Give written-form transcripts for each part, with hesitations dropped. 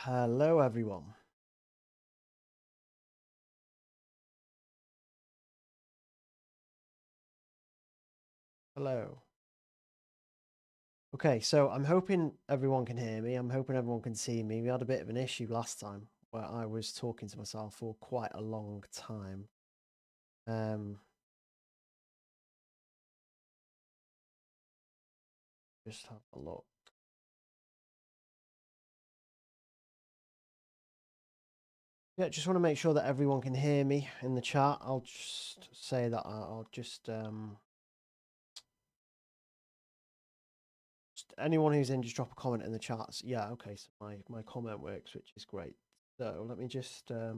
Hello, everyone. Hello. Okay, so I'm hoping everyone can hear me. I'm hoping everyone can see me. We had a bit of an issue last time where I was talking to myself for quite a long time. Just have a look. Yeah, just want to make sure that everyone can hear me in the chat. I'll just say that I'll just anyone who's in, just drop a comment in the chats. Yeah, okay, so my comment works, which is great. So let me just I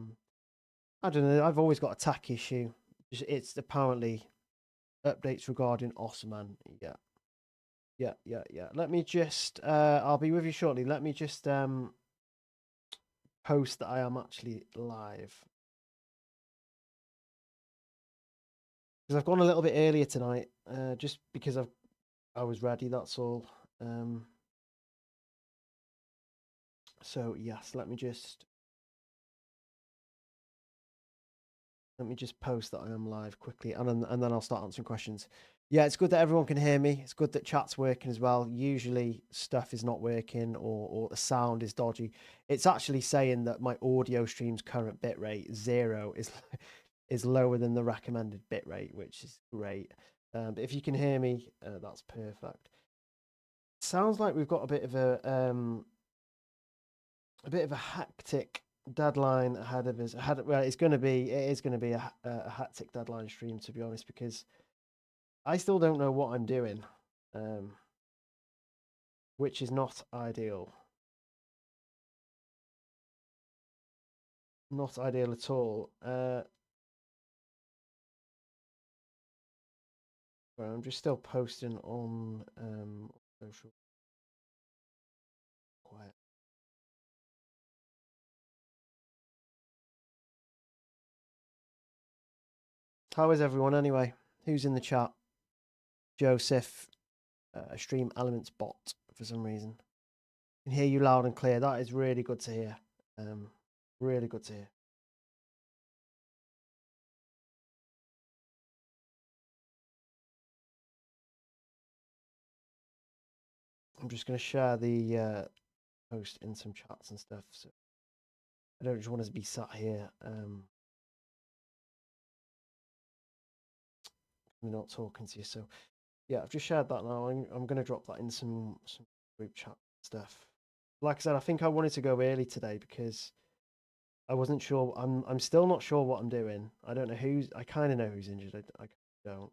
don't know. I've always got a tack issue. It's apparently updates regarding Osman. Yeah. Let me just I'll be with you shortly. Let me just post that I am actually live. Because I've gone a little bit earlier tonight, just because I was ready, that's all. So yes, let me just post that I am live quickly, and then I'll start answering questions. Yeah, it's good that everyone can hear me. It's good that chat's working as well. Usually stuff is not working or the sound is dodgy. It's actually saying that my audio stream's current bitrate 0 is lower than the recommended bitrate, which is great. But if you can hear me, that's perfect. Sounds like we've got a bit of a hectic deadline ahead of us. Well, it is going to be a hectic deadline stream, to be honest, because I still don't know what I'm doing, which is not ideal. Not ideal at all. I'm just still posting on social. Quiet. How is everyone anyway? Who's in the chat? Joseph, Stream Elements bot for some reason. I can hear you loud and clear. That is really good to hear. Really good to hear. I'm just going to share the post in some chats and stuff. So I don't just want to be sat here not talking to you. So yeah, I've just shared that now. I'm going to drop that in some group chat stuff. Like I said, I think I wanted to go early today because I wasn't sure. I'm still not sure what I'm doing. I don't know who's. I kind of know who's injured. I don't.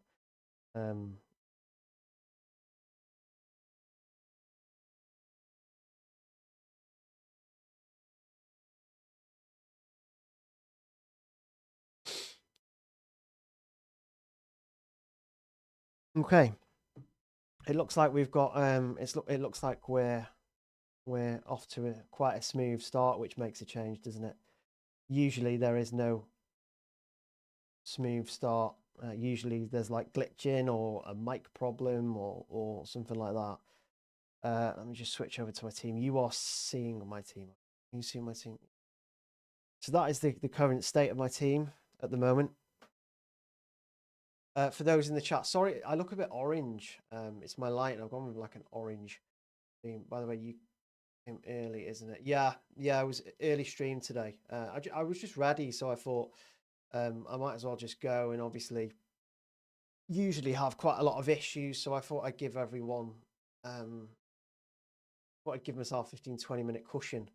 Um, okay. It looks like we've got. It looks like we're off to quite a smooth start, which makes a change, doesn't it? Usually there is no smooth start. Usually there's like glitching or a mic problem or something like that. Let me just switch over to my team. You are seeing my team. You see my team. So that is the current state of my team at the moment. For those in the chat, sorry, I look a bit orange. It's my light, and I've gone with like an orange theme. By the way, you came early, isn't it? Yeah, I was early stream today. I was just ready, so I thought I might as well just go. And obviously, usually have quite a lot of issues, so I thought I'd give everyone, thought I'd give myself 15-20 minute cushion,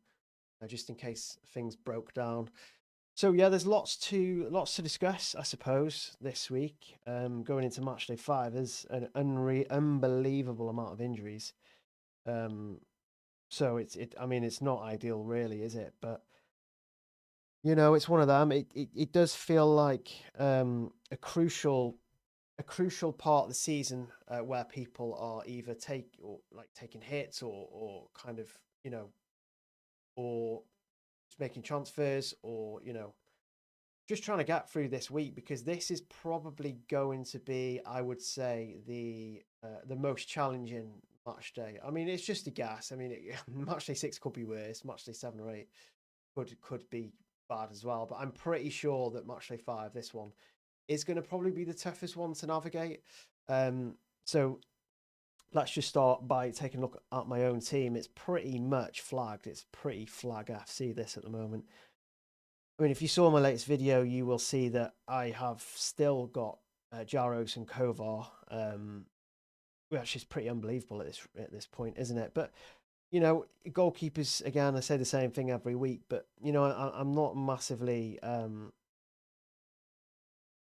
just in case things broke down. So yeah, there's lots to discuss, I suppose, this week. Going into Matchday 5, there's an unbelievable amount of injuries. So I mean, it's not ideal, really, is it? But it's one of them. It does feel like a crucial part of the season where people are either taking hits or kind of or making transfers or just trying to get through this week, because this is probably going to be, I would say, the most challenging match day. I mean, it's just a guess. I mean, match day 6 could be worse. Match day 7 or 8 could be bad as well. But I'm pretty sure that match day 5, this one, is going to probably be the toughest one to navigate. So let's just start by taking a look at my own team. It's pretty much flagged. It's pretty flag FC this at the moment. I mean, if you saw my latest video, you will see that I have still got Jaros and Kovar, which is pretty unbelievable at this point, isn't it? But you know, goalkeepers, again, I say the same thing every week, but you know, I'm not massively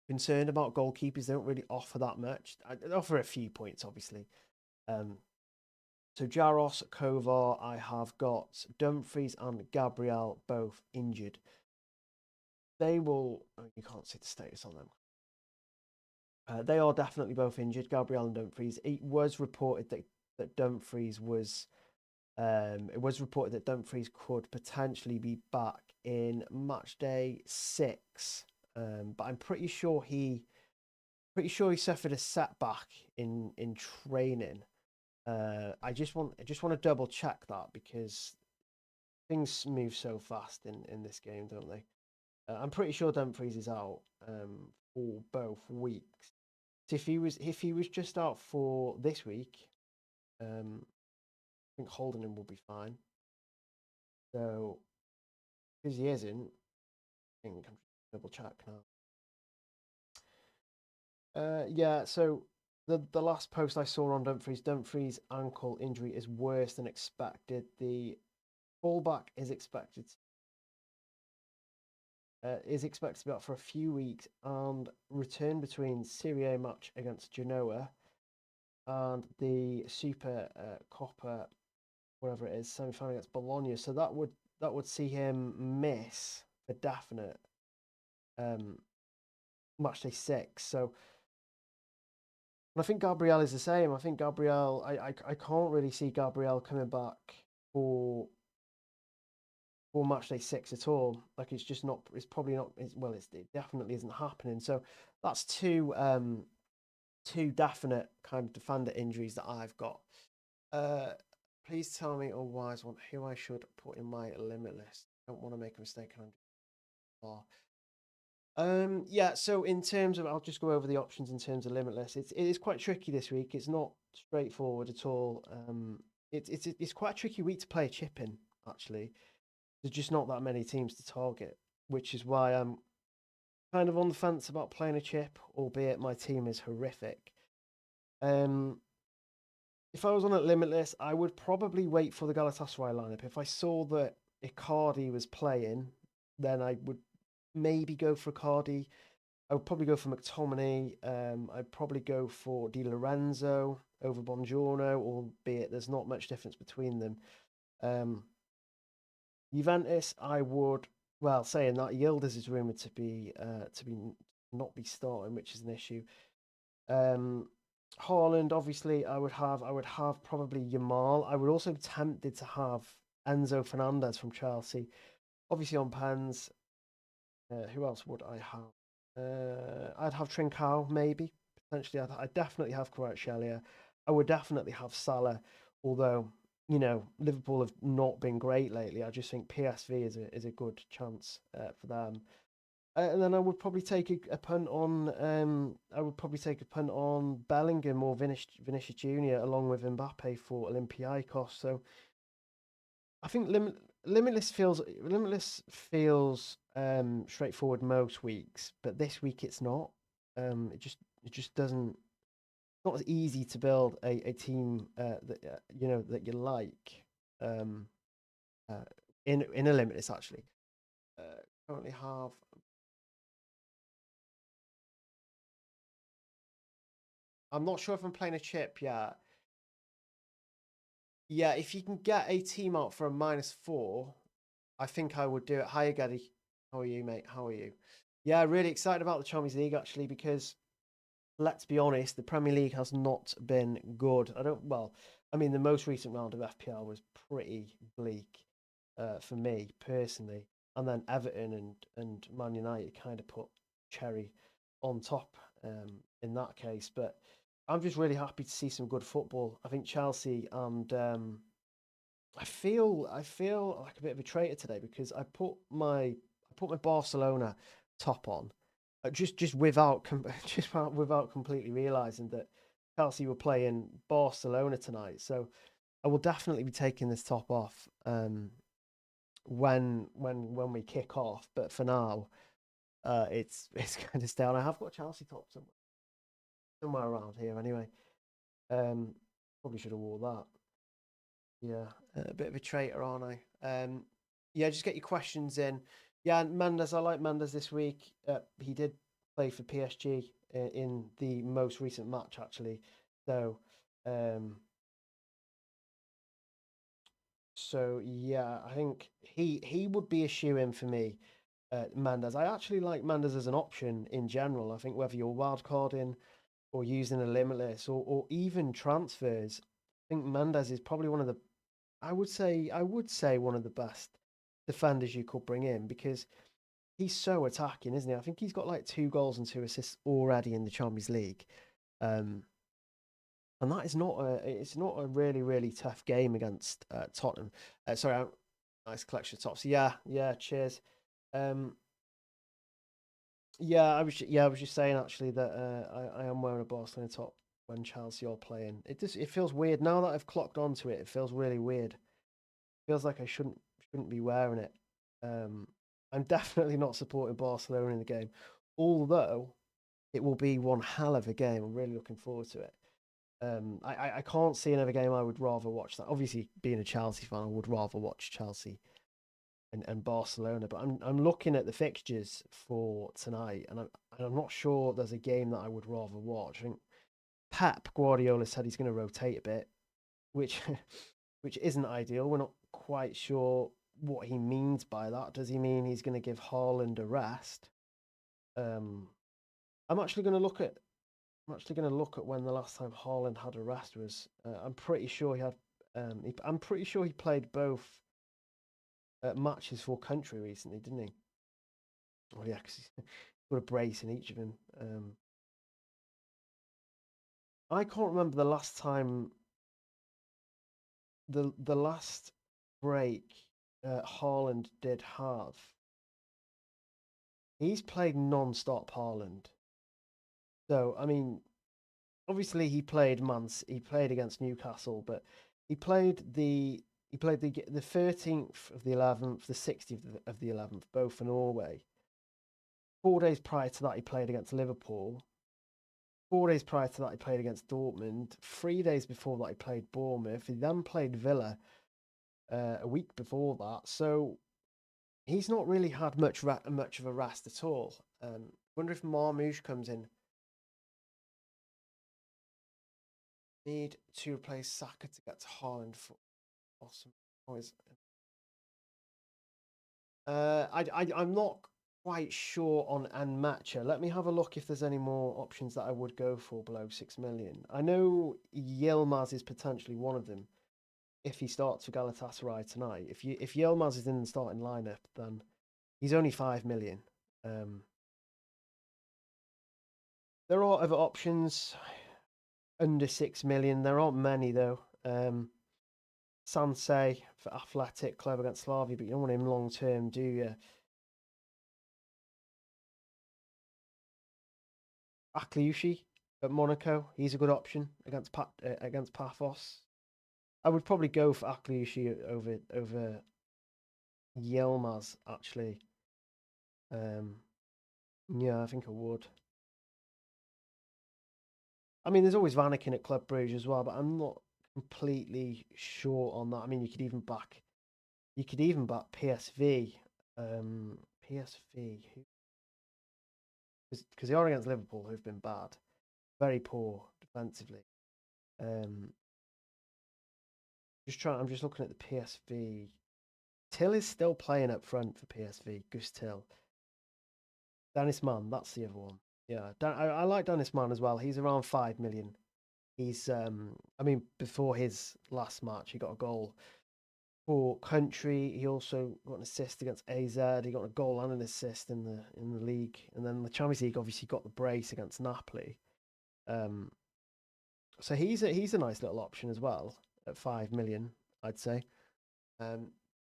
concerned about goalkeepers. They don't really offer that much. They offer a few points, obviously. So Jaros, Kovar, I have got Dumfries and Gabriel both injured. They will. Oh, you can't see the status on them. They are definitely both injured, Gabriel and Dumfries. It was reported that Dumfries was. It was reported that Dumfries could potentially be back in match day 6, but I'm pretty sure he suffered a setback in training. I just want to double check that because things move so fast in this game, don't they? I'm pretty sure Dumfries is out for both weeks. So if he was just out for this week, I think holding him will be fine. So because he isn't, I think I'm double check now. Yeah. So the last post I saw on Dumfries' ankle injury is worse than expected. The fullback is expected to be out for a few weeks and return between Serie A match against Genoa and the Super Coppa, whatever it is, semi-final against Bologna. So that would see him miss a definite match day 6. So and I think Gabriel is the same. I think Gabriel, I can't really see Gabriel coming back for match day 6 at all. Like it's just not. It's probably not. It definitely isn't happening. So that's two definite kind of defender injuries that I've got. Please tell me, or wise one, who I should put in my Limitless. I don't want to make a mistake. Yeah. So in terms of, I'll just go over the options in terms of Limitless. It is quite tricky this week. It's not straightforward at all. It's quite a tricky week to play a chip in. Actually, there's just not that many teams to target, which is why I'm kind of on the fence about playing a chip, albeit my team is horrific. If I was on a Limitless, I would probably wait for the Galatasaray lineup. If I saw that Icardi was playing, then I would maybe go for Icardi. I would probably go for McTominay. I'd probably go for Di Lorenzo over Buongiorno, albeit there's not much difference between them. Juventus, I would. Well, saying that, Yildiz is rumored to be not be starting, which is an issue. Haaland, obviously, I would have probably Yamal. I would also be tempted to have Enzo Fernandez from Chelsea. Obviously on pens. Who else would I have? I'd have Trincao, maybe. Potentially, I'd definitely have Kvaratskhelia. I would definitely have Salah, although, you know, Liverpool have not been great lately. I just think PSV is a good chance for them. And then I would probably take a punt on. I would probably take a punt on Bellingham or Vinicius Junior along with Mbappe for Olympiacos. So I think Limitless feels straightforward most weeks, but this week it's not. It just doesn't. It's not as easy to build a team that you know that you like. In a Limitless actually. Currently have. I'm not sure if I'm playing a chip yet. Yeah, if you can get a team out for a -4, I think I would do it. Hiya, Gaddy. How are you, mate? How are you? Yeah, really excited about the Champions League actually because let's be honest, the Premier League has not been good. I mean, the most recent round of FPL was pretty bleak for me personally, and then Everton and Man United kind of put cherry on top in that case, but I'm just really happy to see some good football. I think Chelsea and I feel like a bit of a traitor today because I put my Barcelona top on, just without without completely realizing that Chelsea were playing Barcelona tonight. So I will definitely be taking this top off when we kick off. But for now, it's kind of stale. I have got Chelsea top somewhere around here anyway. Um, Probably should have wore that. Yeah, a bit of a traitor, aren't I? Yeah, just get your questions in. Yeah, Mendes, I like Mendes this week. He did play for PSG in the most recent match, actually. So, um, so yeah, I think he would be a shoe in for me. Mendes. I actually like Mendes as an option in general. I think whether you're wildcarding or using a limitless or even transfers, I think Mendes is probably one of the I would say one of the best defenders you could bring in because he's so attacking, isn't he? I think he's got like 2 goals and 2 assists already in the Champions League. Um, and that is not a really tough game against Tottenham. Sorry, nice collection of tops. Yeah, yeah, cheers. Um, I was just saying actually that I am wearing a Barcelona top when Chelsea are playing. It feels weird now that I've clocked onto it. It feels really weird. Feels like I shouldn't be wearing it. Um, I'm definitely not supporting Barcelona in the game, although it will be one hell of a game. I'm really looking forward to it. I can't see another game I would rather watch that. Obviously, being a Chelsea fan, I would rather watch Chelsea and Barcelona. But I'm looking at the fixtures for tonight, and I'm not sure there's a game that I would rather watch. I think Pep Guardiola said he's going to rotate a bit, which which isn't ideal. We're not quite sure what he means by that. Does he mean he's going to give Haaland a rest? Um, I'm actually going to look at. I'm actually going to look at when the last time Haaland had a rest was. I'm pretty sure he had. I'm pretty sure he played both matches for country recently, didn't he? Oh yeah, because he's got a brace in each of them. I can't remember the last time the last break Haaland did have. He's played non-stop Haaland. So I mean, obviously he played against Newcastle, but he played the the 13th of the 11th, the 16th of the 11th, both for Norway. 4 days prior to that, he played against Liverpool. 4 days prior to that, he played against Dortmund. 3 days before that, he played Bournemouth. He then played Villa a week before that. So he's not really had much of a rest at all. Wonder if Marmoush comes in. Need to replace Saka to get to Haaland for awesome. Always. I'm not quite sure on Anmatcha. Let me have a look if there's any more options that I would go for below 6 million. I know Yilmaz is potentially one of them if he starts for Galatasaray tonight. If Yilmaz is in the starting lineup, then he's only 5 million. Um, there are other options under 6 million. There aren't many though. Sansei for Athletic Club against Slavia, but you don't want him long term, do you? Akliushi at Monaco, he's a good option against Paphos. I would probably go for Akliushi over Yilmaz actually. Um, yeah, I think I would. I mean, there's always Vanaken at Club Brugge as well, but I'm not completely sure on that. I mean, you could even back PSV. PSV, because they are against Liverpool, who've been bad, very poor defensively. Um, I'm just looking at the PSV. Till is still playing up front for PSV. Gus Till, Dennis Mann, that's the other one. Yeah, I like Dennis Mann as well. He's around 5 million. I mean, before his last match, he got a goal for country. He also got an assist against AZ. He got a goal and an assist in the league, and then the Champions League obviously got the brace against Napoli. Um, So he's a nice little option as well at 5 million, I'd say.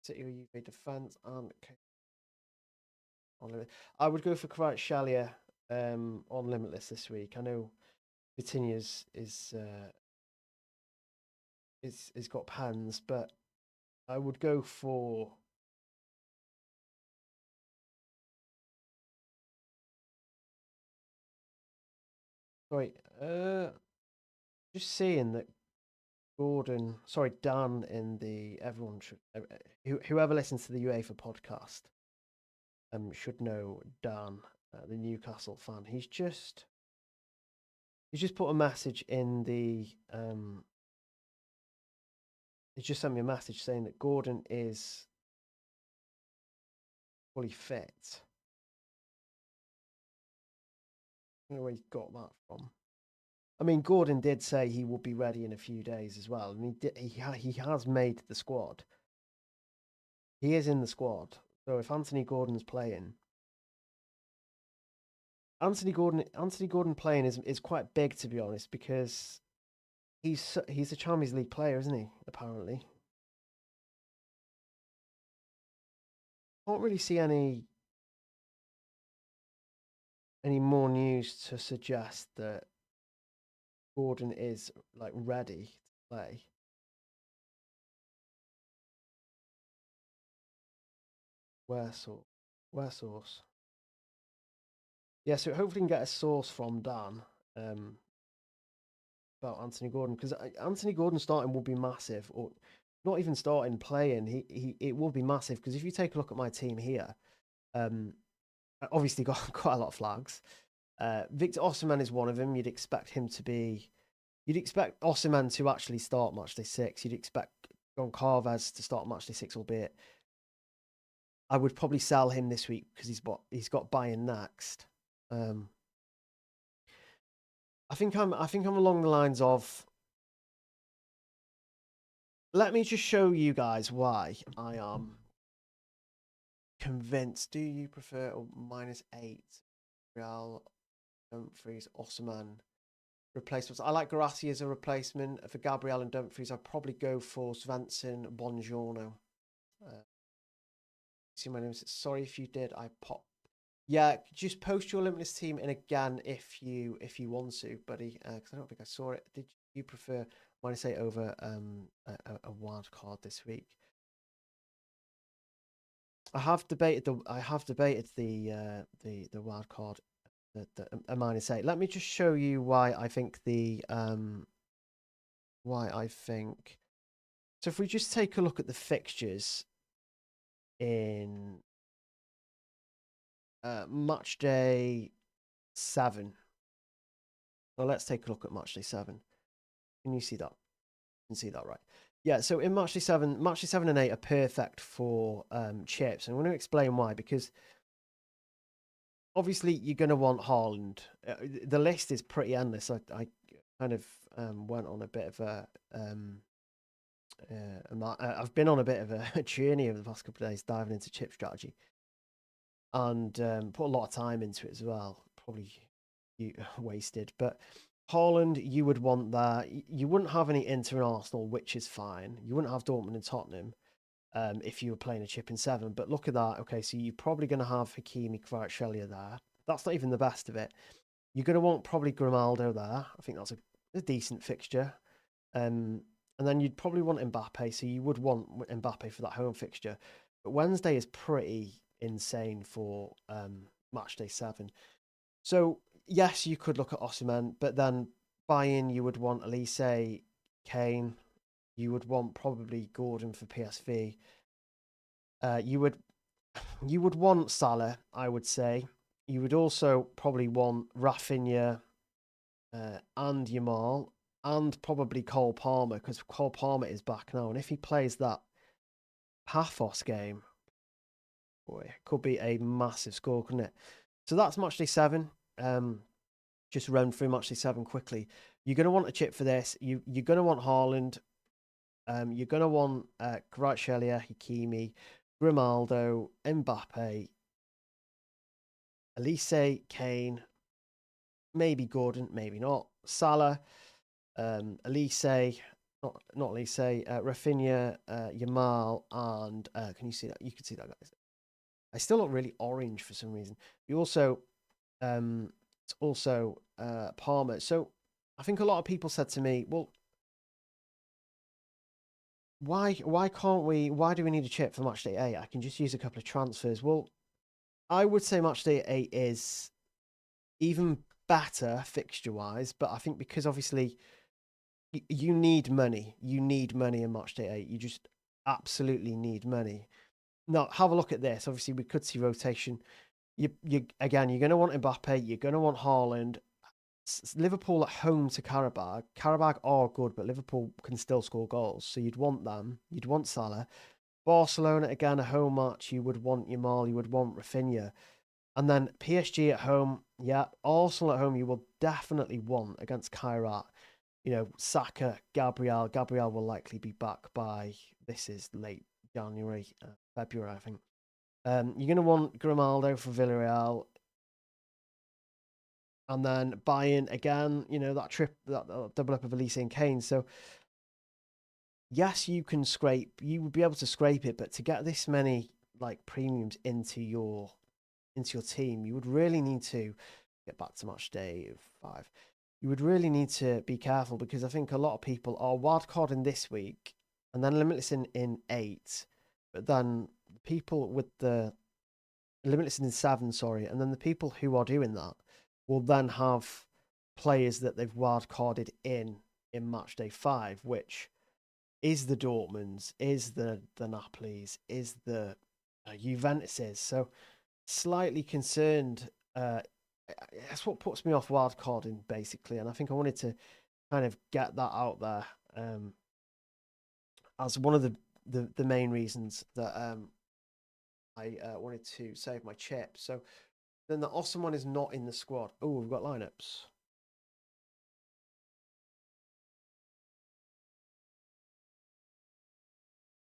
City or UK defense and I would go for Kvaratskhelia on Limitless this week. I know Vitinha's is got pans, but I would go for just seeing that Dan in the everyone should whoever listens to the UEFA podcast should know Dan, the Newcastle fan. He's just put a message in the he just sent me a message saying that Gordon is fully fit. I don't know where he got that from. I mean, Gordon did say he will be ready in a few days as well, and he has made the squad. He is in the squad. So if Anthony Gordon's playing, Anthony Gordon playing is quite big, to be honest, because he's a Champions League player, isn't he? Apparently, can't really see any more news to suggest that Gordon is like ready to play. Where source? Yeah, so hopefully we can get a source from Dan about Anthony Gordon, because Anthony Gordon starting will be massive, or not even starting playing. It will be massive, because if you take a look at my team here, obviously got quite a lot of flags. Victor Osimhen is one of them. You'd expect Osimhen to actually start matchday 6. You'd expect Goncalves to start matchday 6, albeit I would probably sell him this week because he's got Bayern next. I think I'm along the lines of, let me just show you guys why I am convinced. Do you prefer -8 Real Dumfries Osimhen replacements? I like Guirassy as a replacement for Gabriel and Dumfries. I'd probably go for Svensson Buongiorno. See my name. Sorry if you did. I pop. Yeah, just post your Limitless team in again if you want to, buddy. Because I don't think I saw it. Did you prefer -8 over a wild card this week? I have debated the wild card, the -8. Let me just show you why I think So if we just take a look at the fixtures in Matchday 7. Well, let's take a look at Matchday 7. Can you see that? You can see that, right? Yeah, so in Matchday 7 and 8 are perfect for chips. And I'm going to explain why, because obviously you're going to want Haaland. The list is pretty endless. I kind of went on a bit of I've been on a bit of a journey over the past couple of days diving into chip strategy, and put a lot of time into it as well. Probably wasted, but Haaland, you would want that. You wouldn't have any Inter and Arsenal, which is fine. You wouldn't have Dortmund and Tottenham if you were playing a chip in 7. But look at that. Okay, so you're probably going to have Hakimi, Kvaratskhelia there. That's not even the best of it. You're going to want probably Grimaldo there. I think that's a decent fixture. And then you'd probably want Mbappe, so you would want Mbappe for that home fixture. But Wednesday is pretty insane for Matchday 7. So, yes, you could look at Osimhen, but then buy-in, you would want Elise, Kane. You would want probably Gordon for PSV. You would want Salah, I would say. You would also probably want Rafinha and Yamal, and probably Cole Palmer, because Cole Palmer is back now. And if he plays that Paphos game, boy, it could be a massive score, couldn't it? So that's Matchday 7. Just run through Matchday 7 quickly. You're going to want a chip for this. You're going to want Haaland. You're going to want Kvaratskhelia, Hakimi, Grimaldo, Mbappe, Elise, Kane, maybe Gordon, maybe not. Salah. Elise, not Elise, Rafinha, Yamal, and can you see that? You can see that, guys. I still look really orange for some reason. You also, it's also Palmer. So I think a lot of people said to me, well, why can't we? Why do we need a chip for Matchday 8? I can just use a couple of transfers. Well, I would say Matchday 8 is even better fixture wise, but I think because obviously you need money. You need money in Matchday 8. You just absolutely need money. Now, have a look at this. Obviously, we could see rotation. You again, you're going to want Mbappe. You're going to want Haaland. Liverpool at home to Karabakh. Karabakh are good, but Liverpool can still score goals. So you'd want them. You'd want Salah. Barcelona, again, a home match. You would want Yamal. You would want Rafinha. And then PSG at home. Yeah, Arsenal at home, you will definitely want against Kairat. You know, Saka, Gabriel. Gabriel will likely be back by, this is late January, February, I think. You're going to want Grimaldo for Villarreal. And then Bayern again, you know, that double up of Elise and Kane. So, yes, you can scrape, you would be able to scrape it, but to get this many like premiums into your team, you would really need to get back to match day 5. You would really need to be careful because I think a lot of people are wildcarding this week and then limitless in 8, but then people with the limitless in 7, sorry, and then the people who are doing that will then have players that they've wildcarded in match day 5, which is the Dortmunds, is the Napolis, is the Juventuses. So slightly concerned. That's what puts me off wildcarding, basically, and I think I wanted to kind of get that out there as one of the main reasons that I wanted to save my chip. So then the awesome one is not in the squad. Oh, we've got lineups.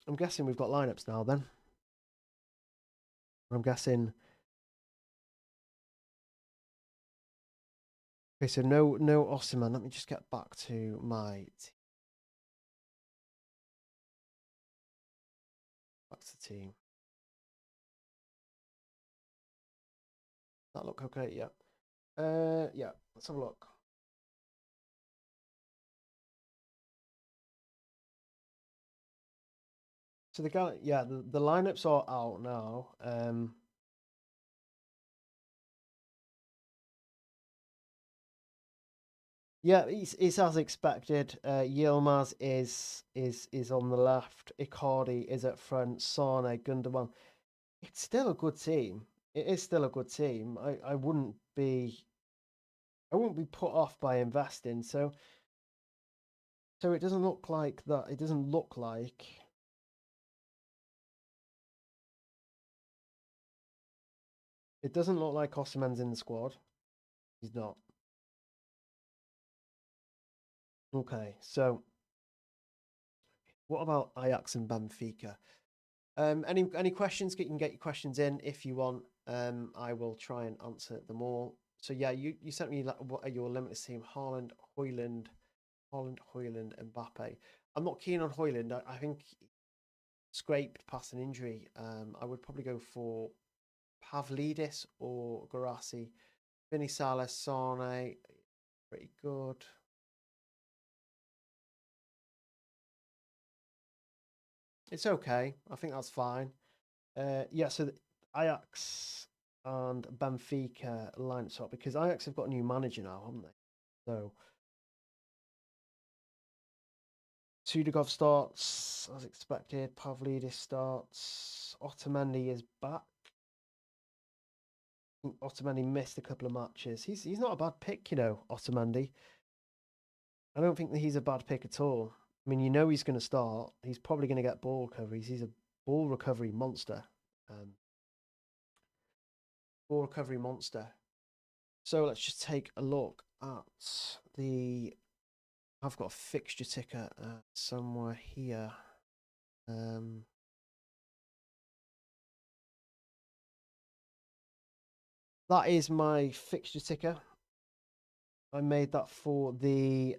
I'm guessing we've got lineups now then. I'm guessing. Okay, so no Osimhen. Let me just get back to my back to the team. That look okay? Yeah. Yeah. Let's have a look. So the guy, yeah, the lineups are out now. Yeah, it's as expected. Yilmaz is on the left. Icardi is at front. Sane, Gundogan. It's still a good team. It is still a good team. I wouldn't be put off by investing. So it doesn't look like that. It doesn't look like. It doesn't look like Osimhen's in the squad. He's not. Okay, so what about Ajax and Benfica? Any questions? You can get your questions in if you want. I will try and answer them all. So yeah, you sent me what are your limitless team? Haaland, Højlund, Mbappe. I'm not keen on Højlund. I think scraped past an injury. I would probably go for Pavlidis or Garassi. Vinny Salas, Sane, pretty good. It's okay. I think that's fine. Yeah, so Ajax and Benfica lineups up because Ajax have got a new manager now, haven't they? So Sudagov starts as expected. Pavlidis starts. Otamendi is back. I think Otamendi missed a couple of matches. He's not a bad pick, you know, Otamendi. I don't think that he's a bad pick at all. I mean, you know he's going to start. He's probably going to get ball recoveries. He's a ball recovery monster. Ball recovery monster. So let's just take a look at the. I've got a fixture ticker somewhere here. That is my fixture ticker. I made that for the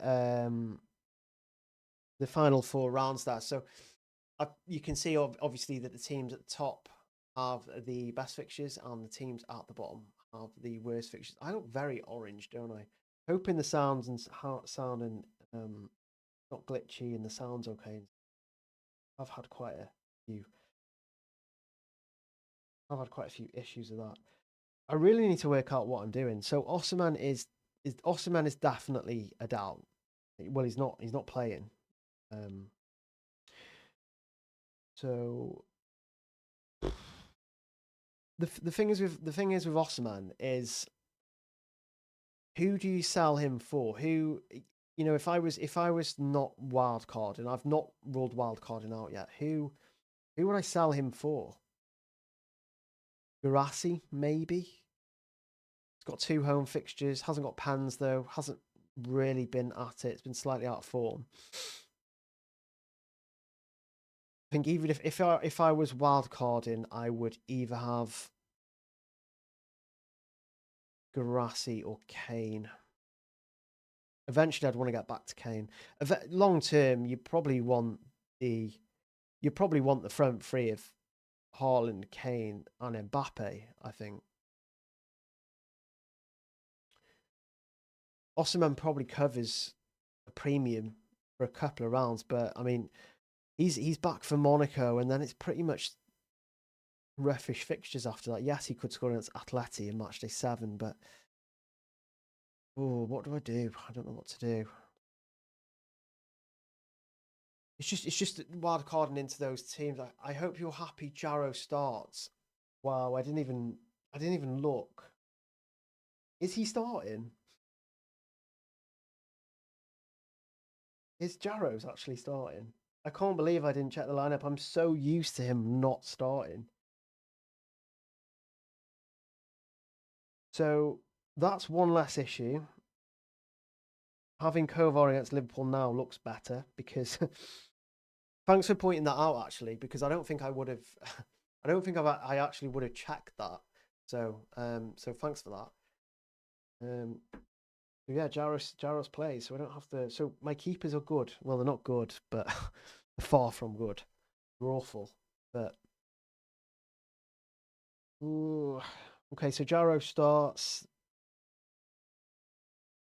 final 4 rounds there. So you can see obviously that the teams at the top have the best fixtures and the teams at the bottom have the worst fixtures. I look very orange, don't I? Hoping the sounds and sound and not glitchy and the sound's okay. I've had quite a few. I've had quite a few issues with that. I really need to work out what I'm doing. So Osman is definitely a doubt. Well, he's not. He's not playing. So the thing is with Osman is, who do you sell him for? Who, if I was not wildcard and I've not ruled wildcarding out yet, who would I sell him for? Garassi, maybe. He's got 2 home fixtures. Hasn't got pans though. Hasn't really been at it. It's been slightly out of form. I think even if I was wildcarding, I would either have Garassi or Kane. Eventually, I'd want to get back to Kane. Long term, you probably want the front three of Haaland, Kane, and Mbappe. I think Osimhen probably covers a premium for a couple of rounds, but I mean, he's back for Monaco, and then it's pretty much roughish fixtures after that. Yes, he could score against Atleti in matchday 7, but what do I do? I don't know what to do. It's just wild carding into those teams. I hope you're happy Jarrow starts. Wow, I didn't even look. Is he starting? Is Jarrow's actually starting? I can't believe I didn't check the lineup. I'm so used to him not starting. So that's one less issue. Having Kovar against Liverpool now looks better because thanks for pointing that out, actually, because I don't think I would have. I don't think I actually would have checked that. So so thanks for that. Yeah, Jaros plays, so I don't have to. So my keepers are good. Well, they're not good, but they're far from good. They're awful. But ooh, okay, so Jaros starts.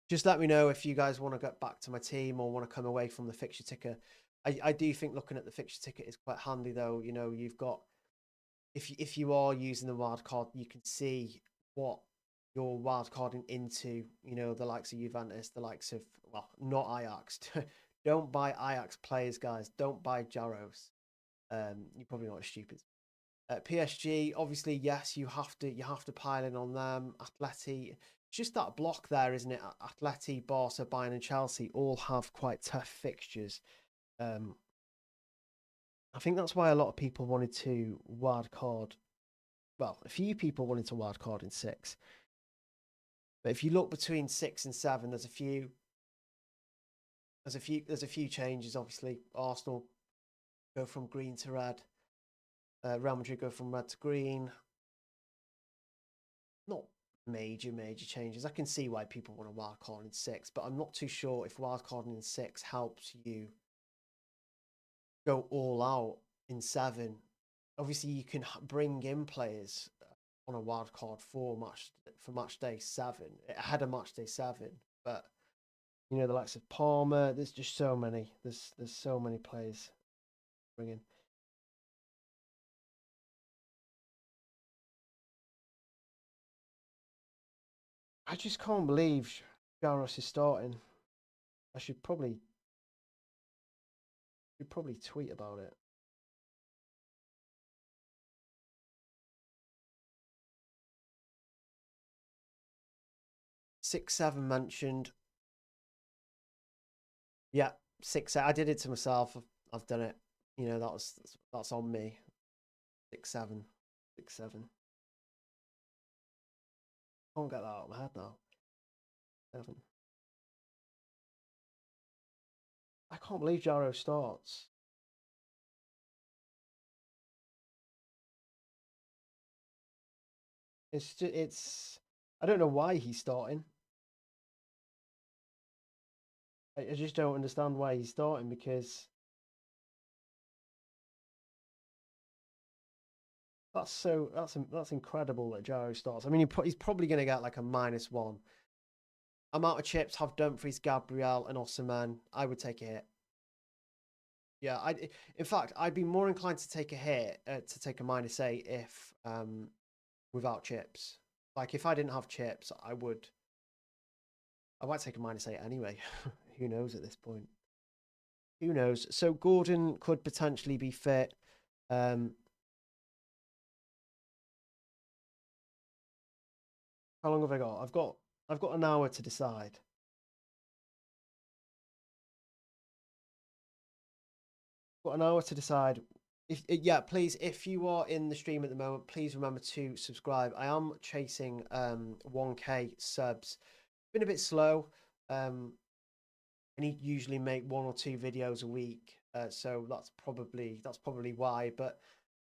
Just let me know if you guys want to get back to my team or want to come away from the fixture ticker. I do think looking at the fixture ticket is quite handy, though. You've got, if you are using the wild card, you can see what you're wild carding into. The likes of Juventus, the likes of, well, not Ajax. Don't buy Ajax players, guys. Don't buy Jaros. You're probably not as stupid. PSG, obviously, yes, you have to pile in on them. Atleti, it's just that block there, isn't it? Atleti, Barca, Bayern, and Chelsea all have quite tough fixtures. Um, I think that's why a lot of people wanted to wild card. Well, a few people wanted to wild card in 6, but if you look between 6 and 7, there's a few changes. Obviously, Arsenal go from green to red. Real Madrid go from red to green. Not major changes. I can see why people want to wildcard in 6, but I'm not too sure if wildcarding in 6 helps you go all out in 7. Obviously, you can bring in players on a wildcard for match day 7 ahead of match day 7, but the likes of Palmer. There's just so many. There's so many players bringing. I just can't believe Jaros is starting. I should probably tweet about it. 6-7 mentioned. Yeah, 6. I did it to myself. I've done it. That's on me. 6-7, 6-7. Can't get that out of my head now. 7. I can't believe Jaro starts. It's. I don't know why he's starting. I just don't understand why he's starting, because that's incredible that Jaro starts. I mean, he's probably going to get like a -1 amount of chips. Have Dumfries, Gabriel, and Osimhen. I would take a hit. Yeah, in fact, I'd be more inclined to take a hit, to take a -8 if without chips. Like if I didn't have chips, I might take a -8 anyway. Who knows at this point? Who knows? So Gordon could potentially be fit. How long have I got? I've got an hour to decide. Got an hour to decide. If yeah, please, if you are in the stream at the moment, please remember to subscribe. I am chasing 1K subs. Been a bit slow. I need to usually make 1 or 2 videos a week, so that's probably why. But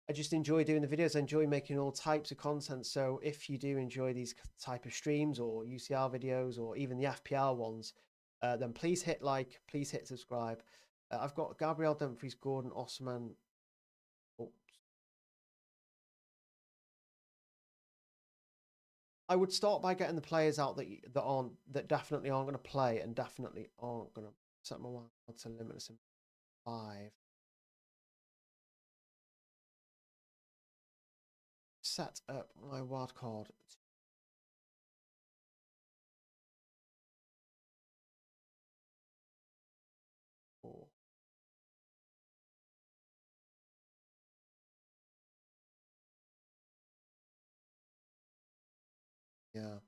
I just enjoy doing the videos. I enjoy making all types of content. So if you do enjoy these type of streams or UCL videos or even the FPL ones, then please hit like, please hit subscribe. I've got Gabriel, Dumfries, Gordon, Osman. Oh, I would start by getting the players out that definitely aren't going to play and definitely aren't going to set my mind to Limitless in 5. Set up my wildcard. Yeah.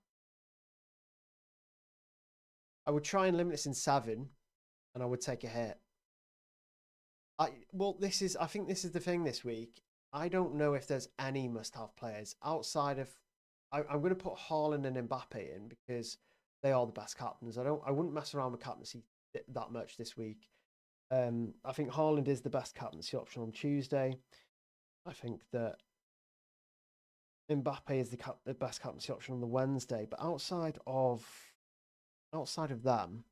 I would try and limit this in 7, and I would take a hit. I think this is the thing this week. I don't know if there's any must-have players outside of. I'm going to put Haaland and Mbappe in because they are the best captains. I wouldn't mess around with captaincy that much this week. I think Haaland is the best captaincy option on Tuesday. I think that Mbappe is the best captaincy option on the Wednesday. But outside of them,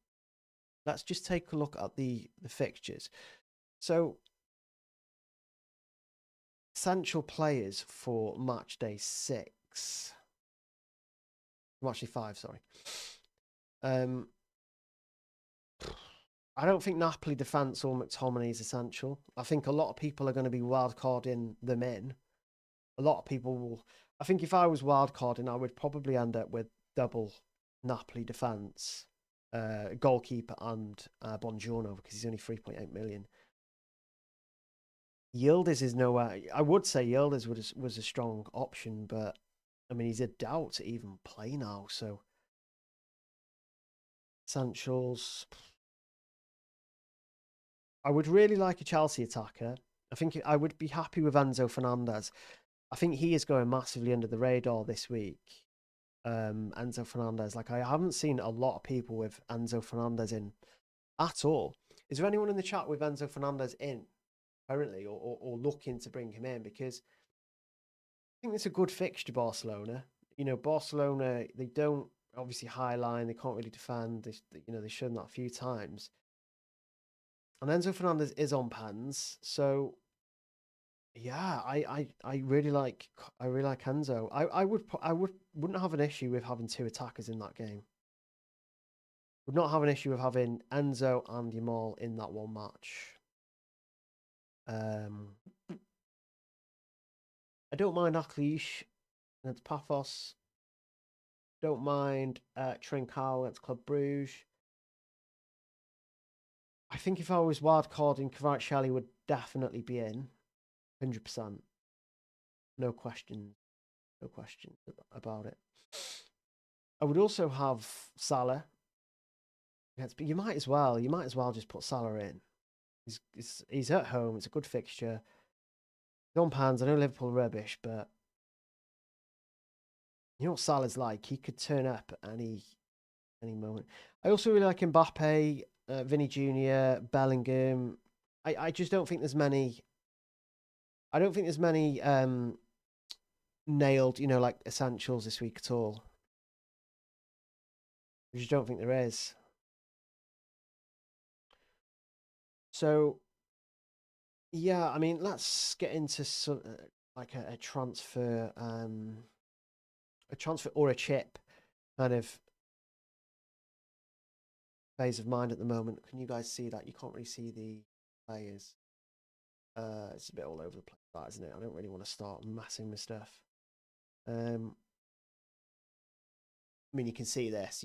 let's just take a look at the fixtures. So essential players for match day 6. Match day 5, sorry. I don't think Napoli defence or McTominay is essential. I think a lot of people are going to be wildcarding them in. A lot of people will. I think if I was wildcarding, I would probably end up with double Napoli defence, goalkeeper, and Buongiorno because he's only 3.8 million. Yildiz is nowhere. I would say Yildiz was a strong option, but I mean he's a doubt to even play now. So essentials. I would really like a Chelsea attacker. I think I would be happy with Enzo Fernandez. I think he is going massively under the radar this week. Enzo Fernandez. Like I haven't seen a lot of people with Enzo Fernandez in at all. Is there anyone in the chat with Enzo Fernandez in currently, or looking to bring him in? Because I think it's a good fixture, Barcelona. You know, Barcelona, they don't obviously high line, they can't really defend. They've shown that a few times. And Enzo Fernandez is on pens, so yeah, I really like Enzo. I wouldn't have an issue with having 2 attackers in that game. Would not have an issue with having Enzo and Yamal in that one match. I don't mind Aklish against Paphos. Don't mind Trincao against Club Bruges. I think if I was wildcarding, Kvaratskhelia would definitely be in. 100%. No question. No question about it. I would also have Salah. But you might as well just put Salah in. He's at home. It's a good fixture. He's on pans. I know Liverpool rubbish, but you know what Salah's like. He could turn up at any moment. I also really like Mbappe, Vinny Jr., Bellingham. I just don't think there's many. I don't think there's many nailed, like essentials this week at all. I just don't think there is. So yeah, I mean, let's get into sort of like a transfer or a chip kind of phase of mind at the moment. Can you guys see that? You can't really see the players. It's a bit all over the place, that, isn't it? I don't really want to start massing my stuff. I mean, you can see this.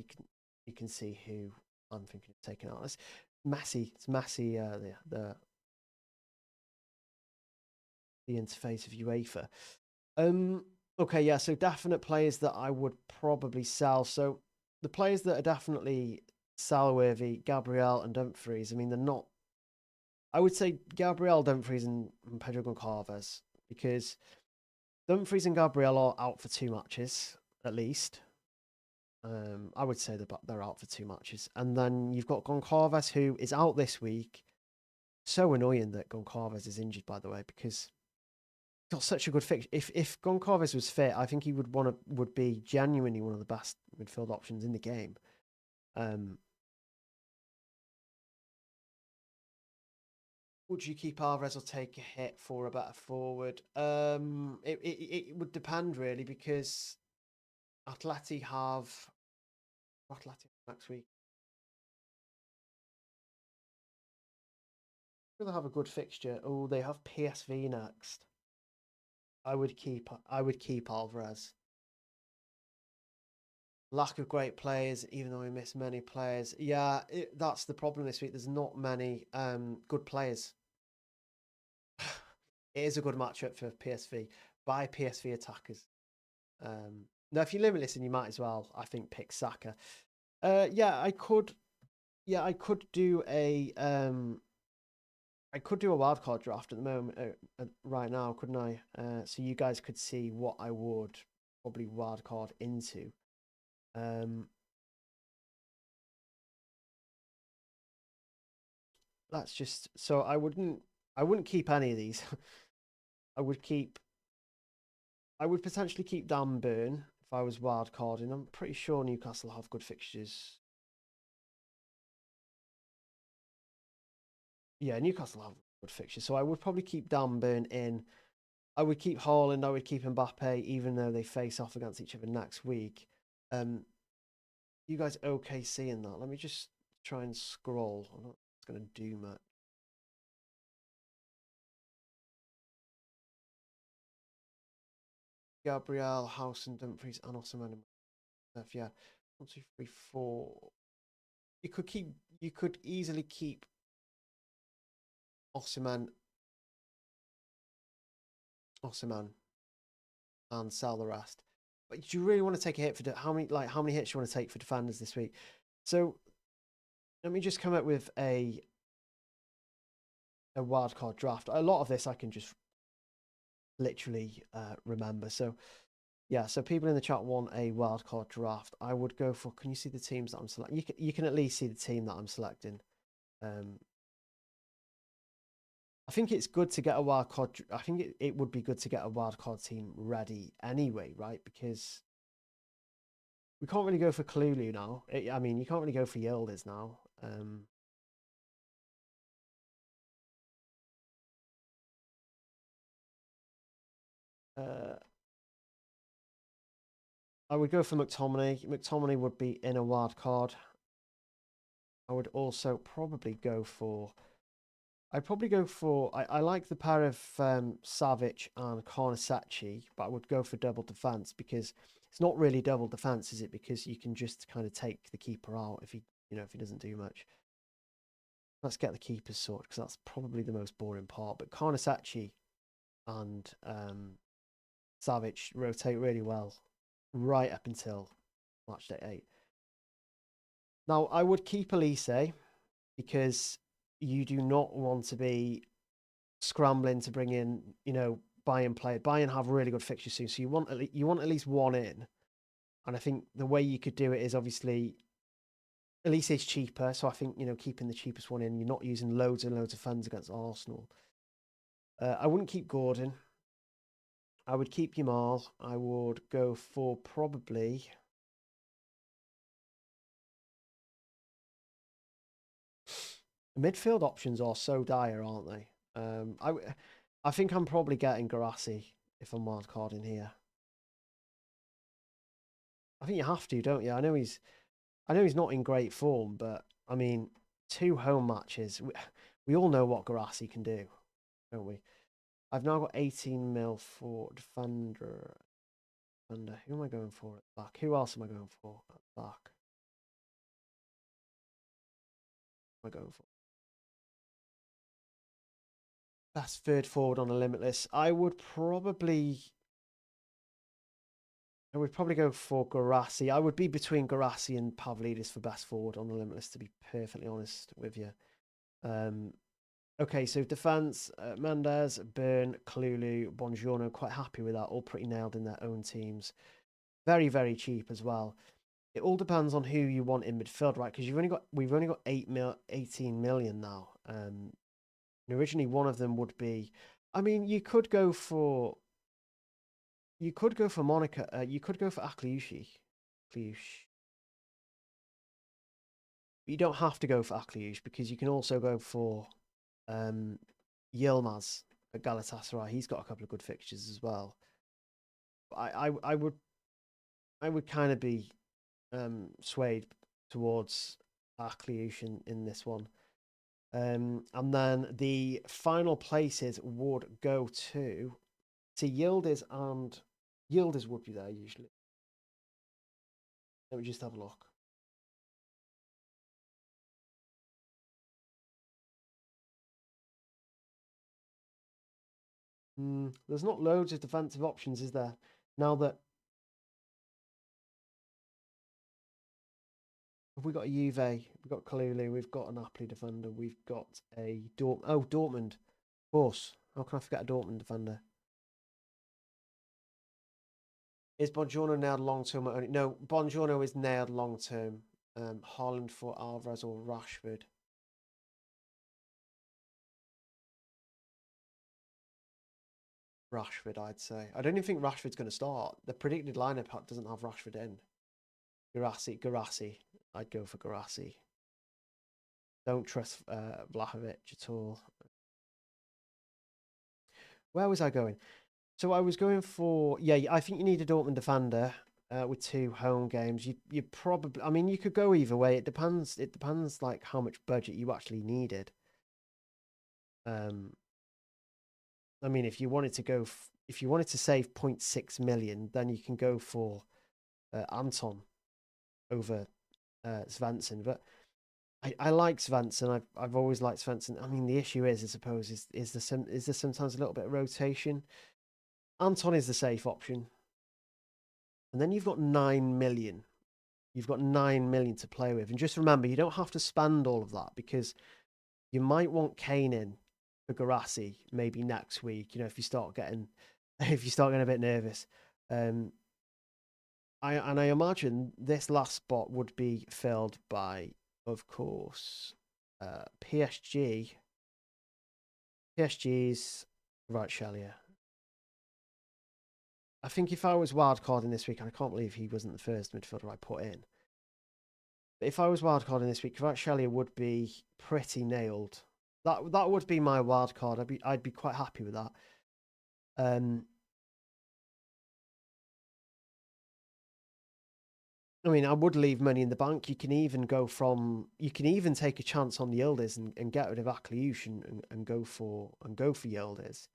You can see who I'm thinking of taking out. It's Massey. It's Massey. The interface of UEFA. Okay, yeah. So definite players that I would probably sell. So the players that are definitely sell worthy, Gabriel and Dumfries. I mean, they're not. I would say Gabriel, Dumfries, and Pedro Goncalves, because Dumfries and Gabriel are out for 2 matches at least. I would say they're out for 2 matches, and then you've got Goncalves, who is out this week. So annoying that Goncalves is injured, by the way, because he's got such a good fixture. If Goncalves was fit, I think he would be genuinely one of the best midfield options in the game. Would you keep Alvarez or take a hit for a better forward? It would depend really, because Atleti next week. They'll have a good fixture. Oh, they have PSV next. I would keep Alvarez. Lack of great players, even though we miss many players. Yeah, that's the problem this week. There's not many good players. It is a good matchup for PSV. Buy PSV attackers. Now, if you're limitless, and you might as well, I think, pick Saka. Yeah, I could. Yeah, I could do a wildcard draft at the moment, right now, couldn't I? So you guys could see what I would probably wildcard into. Let's just. So I wouldn't keep any of these. I would potentially keep Dan Burn if I was wildcarding. I'm pretty sure Newcastle have good fixtures. Yeah, Newcastle have good fixtures, so I would probably keep Dan Burn in. I would keep Haaland, I would keep Mbappe, even though they face off against each other next week. You guys okay seeing that? Let me just try and scroll. I'm not going to do much. Gabriel, House, and Dumfries, and Osimhen. Yeah, 1, 2, 3, 4. You could easily keep Osimhen, and sell the rest. But do you really want to take a hit for how many hits you want to take for defenders this week? So let me just come up with a wildcard draft. A lot of this I can just literally remember. So yeah, so people in the chat want a wildcard draft. I would go for. Can you see the teams that I'm selecting? You can at least see the team that I'm selecting. I think it's good to get a wildcard. I think it would be good to get a wildcard team ready anyway, right? Because we can't really go for Kalulu now. I mean, you can't really go for Yildiz now. I would go for McTominay. McTominay would be in a wild card. I would also probably go for. I like the pair of Savic and Karnasachi, but I would go for double defense, because it's not really double defense, is it? Because you can just kind of take the keeper out if he doesn't do much. Let's get the keepers sorted, because that's probably the most boring part. But Karnasachi and Savic rotate really well right up until Matchday 8. Now, I would keep Elise, because you do not want to be scrambling to bring in, buy and have really good fixtures soon. So you want at least one in. And I think the way you could do it is, obviously, Elise is cheaper. So I think, keeping the cheapest one in, you're not using loads and loads of funds against Arsenal. I wouldn't keep Gordon. I would keep Yamal. I would go for probably. midfield options are so dire, aren't they? I think I'm probably getting Garassi if I'm wildcarding here. I think you have to, don't you? I know he's not in great form, but I mean, 2 home matches. We all know what Garassi can do, don't we? I've now got 18 mil for defender. Who am I going for at the back? Who else am I going for at the back? What am I going for? Best third forward on a Limitless. I would probably go for Garassi. I would be between Garassi and Pavlidis for best forward on the Limitless, to be perfectly honest with you. Okay, so defense, Mendes, Byrne, Kalulu, Bongiorno, quite happy with that. All pretty nailed in their own teams. Very, very cheap as well. It all depends on who you want in midfield, right? Because we've only got 18 million now. And originally one of them would be, I mean, you could go for Monica. You could go for Akliushi. You don't have to go for Akliush because you can also go for Yilmaz at Galatasaray. He's got a couple of good fixtures as well. I would kind of be swayed towards Akliush in this one. And then the final places would go to Yildiz, and Yildiz would be there usually. Let me just have a look. There's not loads of defensive options, is there? Now that we've got a Juve, we've got Kalulu, we've got a Napoli defender, we've got a Dortmund. Of course. How can I forget a Dortmund defender? Is Bongiorno nailed long term? No, Bongiorno is nailed long term. Haaland for Alvarez or Rashford. Rashford, I'd say. I don't even think Rashford's going to start. The predicted lineup doesn't have Rashford in. Garassi. I'd go for Garassi. Don't trust Vlahovic at all. Where was I going? So I was going for, I think you need a Dortmund defender with 2 home games. You probably, I mean, you could go either way. It depends like how much budget you actually needed. I mean, if you wanted to save 0.6 million, then you can go for Anton over Svensson. But I like Svensson. I've always liked Svensson. I mean, the issue is, I suppose, is there sometimes a little bit of rotation. Anton is the safe option, and then you've got 9 million. You've got 9 million to play with, and just remember, you don't have to spend all of that because you might want Kane in for Garassi maybe next week. You know, if you start getting a bit nervous. I imagine this last spot would be filled by, of course, PSG's Right Shellier. I think if I was wildcarding this week, and I can't believe he wasn't the first midfielder I put in. But if I was wildcarding this week, Right Shellier would be pretty nailed. That would be my wildcard. I'd be quite happy with that. I mean, I would leave money in the bank. You can even take a chance on the Yildiz and get rid of Akliush and go for Yildiz.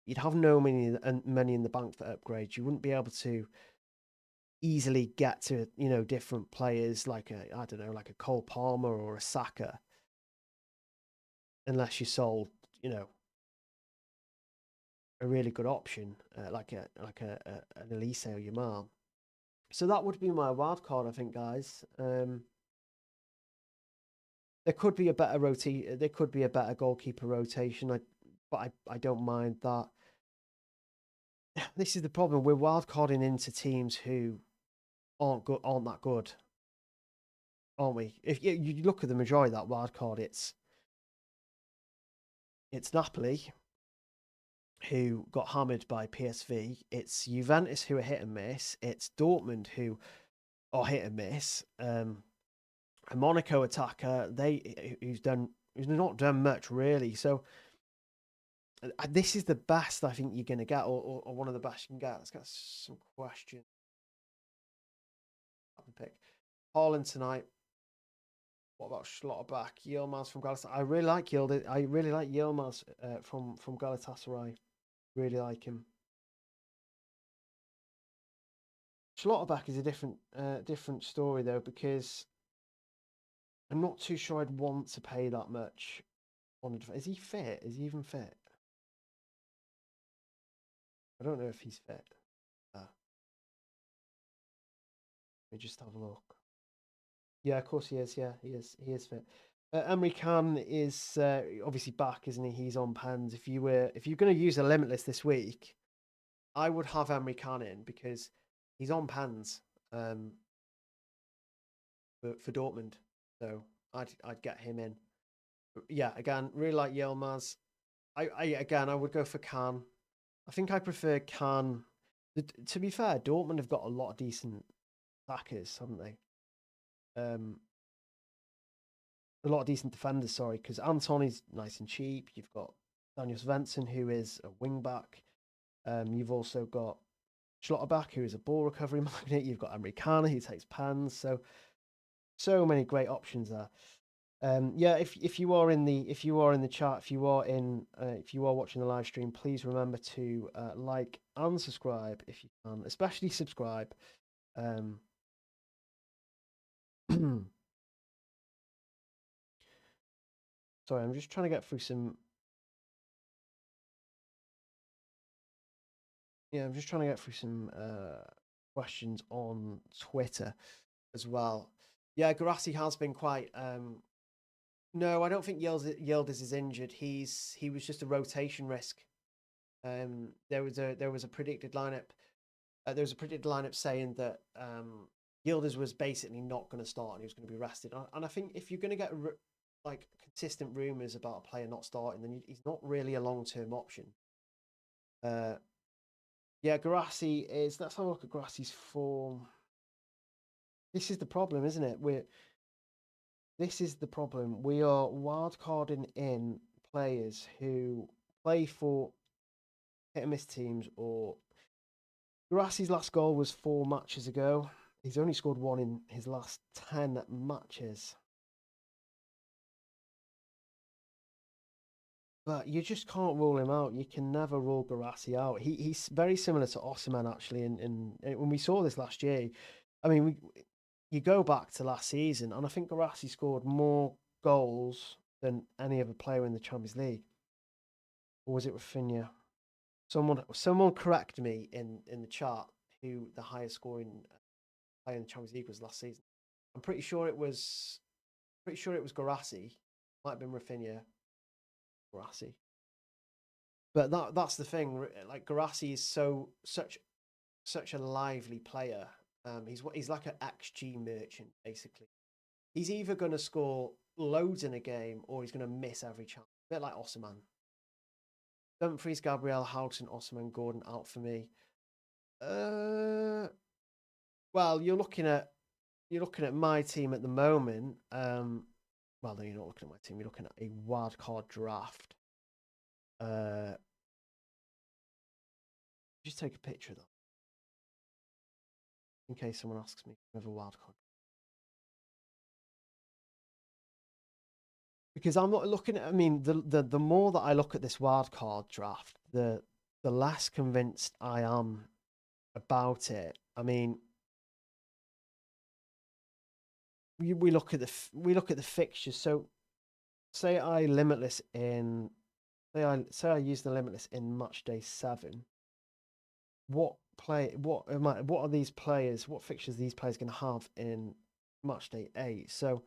You'd have no money in the bank for upgrades. You wouldn't be able to easily get to different players like a Cole Palmer or a Saka, unless you sold a really good option like an Elise or Yamal. So that would be my wild card, I think, guys. There could be a better There could be a better goalkeeper rotation. But I don't mind that. This is the problem. We're wildcarding into teams who aren't that good, aren't we? If you look at the majority of that wildcard, it's Napoli, who got hammered by PSV. It's Juventus, who are hit and miss. It's Dortmund, who are hit and miss. A Monaco attacker, who's done He's not done much really. So this is the best I think you're going to get, or one of the best you can get. Let's get some questions. Pick Haaland tonight. What about Schlotterbeck? Yilmaz from Galatasaray. I really like Yilmaz from Galatasaray. Really like him. Schlotterbeck is a different story though, because I'm not too sure I'd want to pay that much on a. Is he fit? Is he even fit? I don't know if he's fit. Let me just have a look. Yeah, of course he is. Yeah, he is. He is fit. Emery Can is obviously back, isn't he? He's on pens. If you're going to use a Limitless this week, I would have Emery Can in because he's on pens for Dortmund. So I'd get him in. But yeah, again, really like Yilmaz. I would go for Can. I think I prefer Can. To be fair, Dortmund have got a lot of decent backers, haven't they? A lot of decent defenders, sorry, because Antony's nice and cheap. You've got Daniel Svensson, who is a wing back. You've also got Schlotterbeck, who is a ball recovery magnet. You've got Americana, who takes pans. So many great options there. Yeah, if you are in the chat, if you are watching the live stream, please remember to like and subscribe if you can, especially subscribe. Sorry, I'm just trying to get through some. Yeah, I'm just trying to get through some questions on Twitter as well. Yeah, Garassi has been quite. No, I don't think Yildiz is injured. He was just a rotation risk. There was a predicted lineup. There was a predicted lineup saying that Yildiz was basically not going to start and he was going to be rested. And I think if you're going to get like consistent rumors about a player not starting, then he's not really a long-term option. Yeah, Garassi is. Let's have a look at Garassi's form. This is the problem, isn't it? This is the problem. We are wildcarding in players who play for hit and miss teams. Or Garassi's last goal was 4 matches ago. He's only scored 1 in his last 10 matches. But you just can't rule him out. You can never rule Garassi out. He's very similar to Osimhen, actually. And when we saw this last year, I mean, you go back to last season, and I think Garassi scored more goals than any other player in the Champions League. Or was it Rafinha? Someone correct me in the chart who the highest scoring player in the Champions League was last season. I'm pretty sure it was Garassi. Might have been Rafinha. Garassi. But that's the thing. Like Garassi is such a lively player. He's like an XG merchant basically. He's either going to score loads in a game or he's going to miss every chance. A bit like Osimhen. Dumfries, Gabriel, Houghton, Osimhen, Gordon out for me. Well, you're looking at my team at the moment. Well, no, you're not looking at my team. You're looking at a wildcard draft. Just take a picture of that in case someone asks me of a wildcard. Because I'm not looking at. I mean, the more that I look at this wildcard draft, the less convinced I am about it. I mean, we look at the fixtures. So, say I limitless in. Say I use the limitless in Matchday 7. What are these players? What fixtures are these players going to have in Matchday 8? So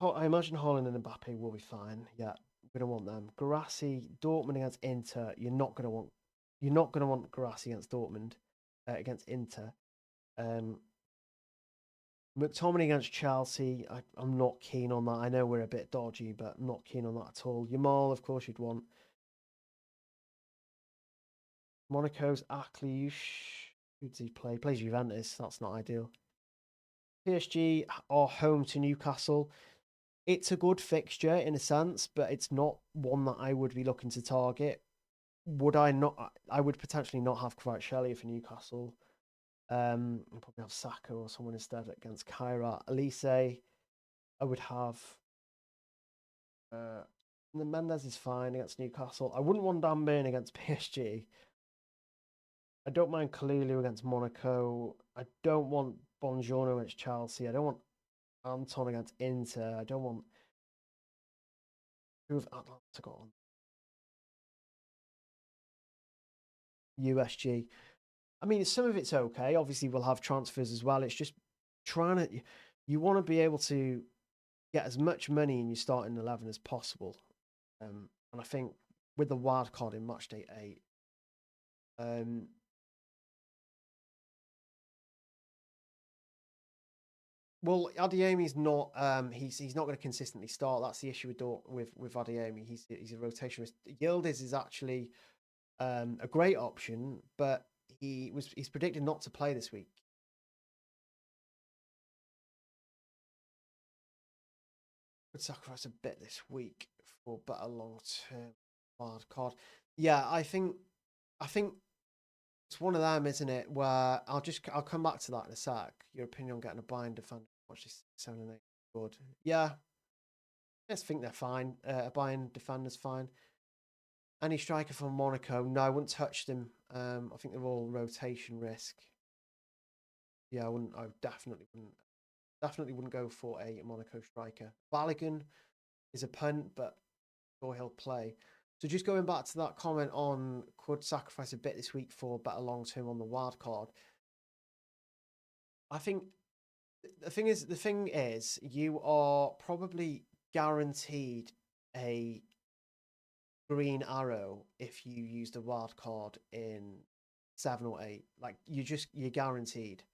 I imagine Haaland and Mbappe will be fine. Yeah, we don't want them. Garassi, Dortmund against Inter. You're not going to want Garassi against Dortmund, against Inter. McTominay against Chelsea. I'm not keen on that. I know we're a bit dodgy, but I'm not keen on that at all. Yamal, of course, you'd want. Monaco's Akliush. Who does he play? He plays Juventus. That's not ideal. PSG are home to Newcastle. It's a good fixture in a sense, but it's not one that I would be looking to target. Would I not? I would potentially not have Kvaratskhelia for Newcastle. I'd probably have Saka or someone instead against Kyra. Elise, I would have. Uh, the Mendes is fine against Newcastle. I wouldn't want Dan Burn against PSG. I don't mind Kalulu against Monaco. I don't want Bongiorno against Chelsea. I don't want Anton against Inter. I don't want. Who have Atlanta got on? USG. I mean, some of it's okay. Obviously, we'll have transfers as well. It's just trying to. You want to be able to get as much money in your starting 11 as possible. And I think with the wild card in Matchday 8, well, Adeyemi's not. He's not going to consistently start. That's the issue with Adeyemi. He's a rotation risk. Yildiz is actually a great option, but he's predicted not to play this week. Could sacrifice a bit this week for better long term wild card. Yeah, I think it's one of them, isn't it? Where I'll come back to that in a sec. Your opinion on getting a Bayern defender, watch this 7 and 8 good. Yeah, I just think they're fine. A Bayern defender's fine. Any striker from Monaco? No, I wouldn't touch them. I think they're all rotation risk. Yeah, I wouldn't. I definitely wouldn't. Definitely wouldn't go for a Monaco striker. Balogun is a punt, but sure he'll play. So just going back to that comment on could sacrifice a bit this week for better long term on the wild card. I think the thing is you are probably guaranteed a green arrow if you use the wild card in 7 or 8. Like you're guaranteed.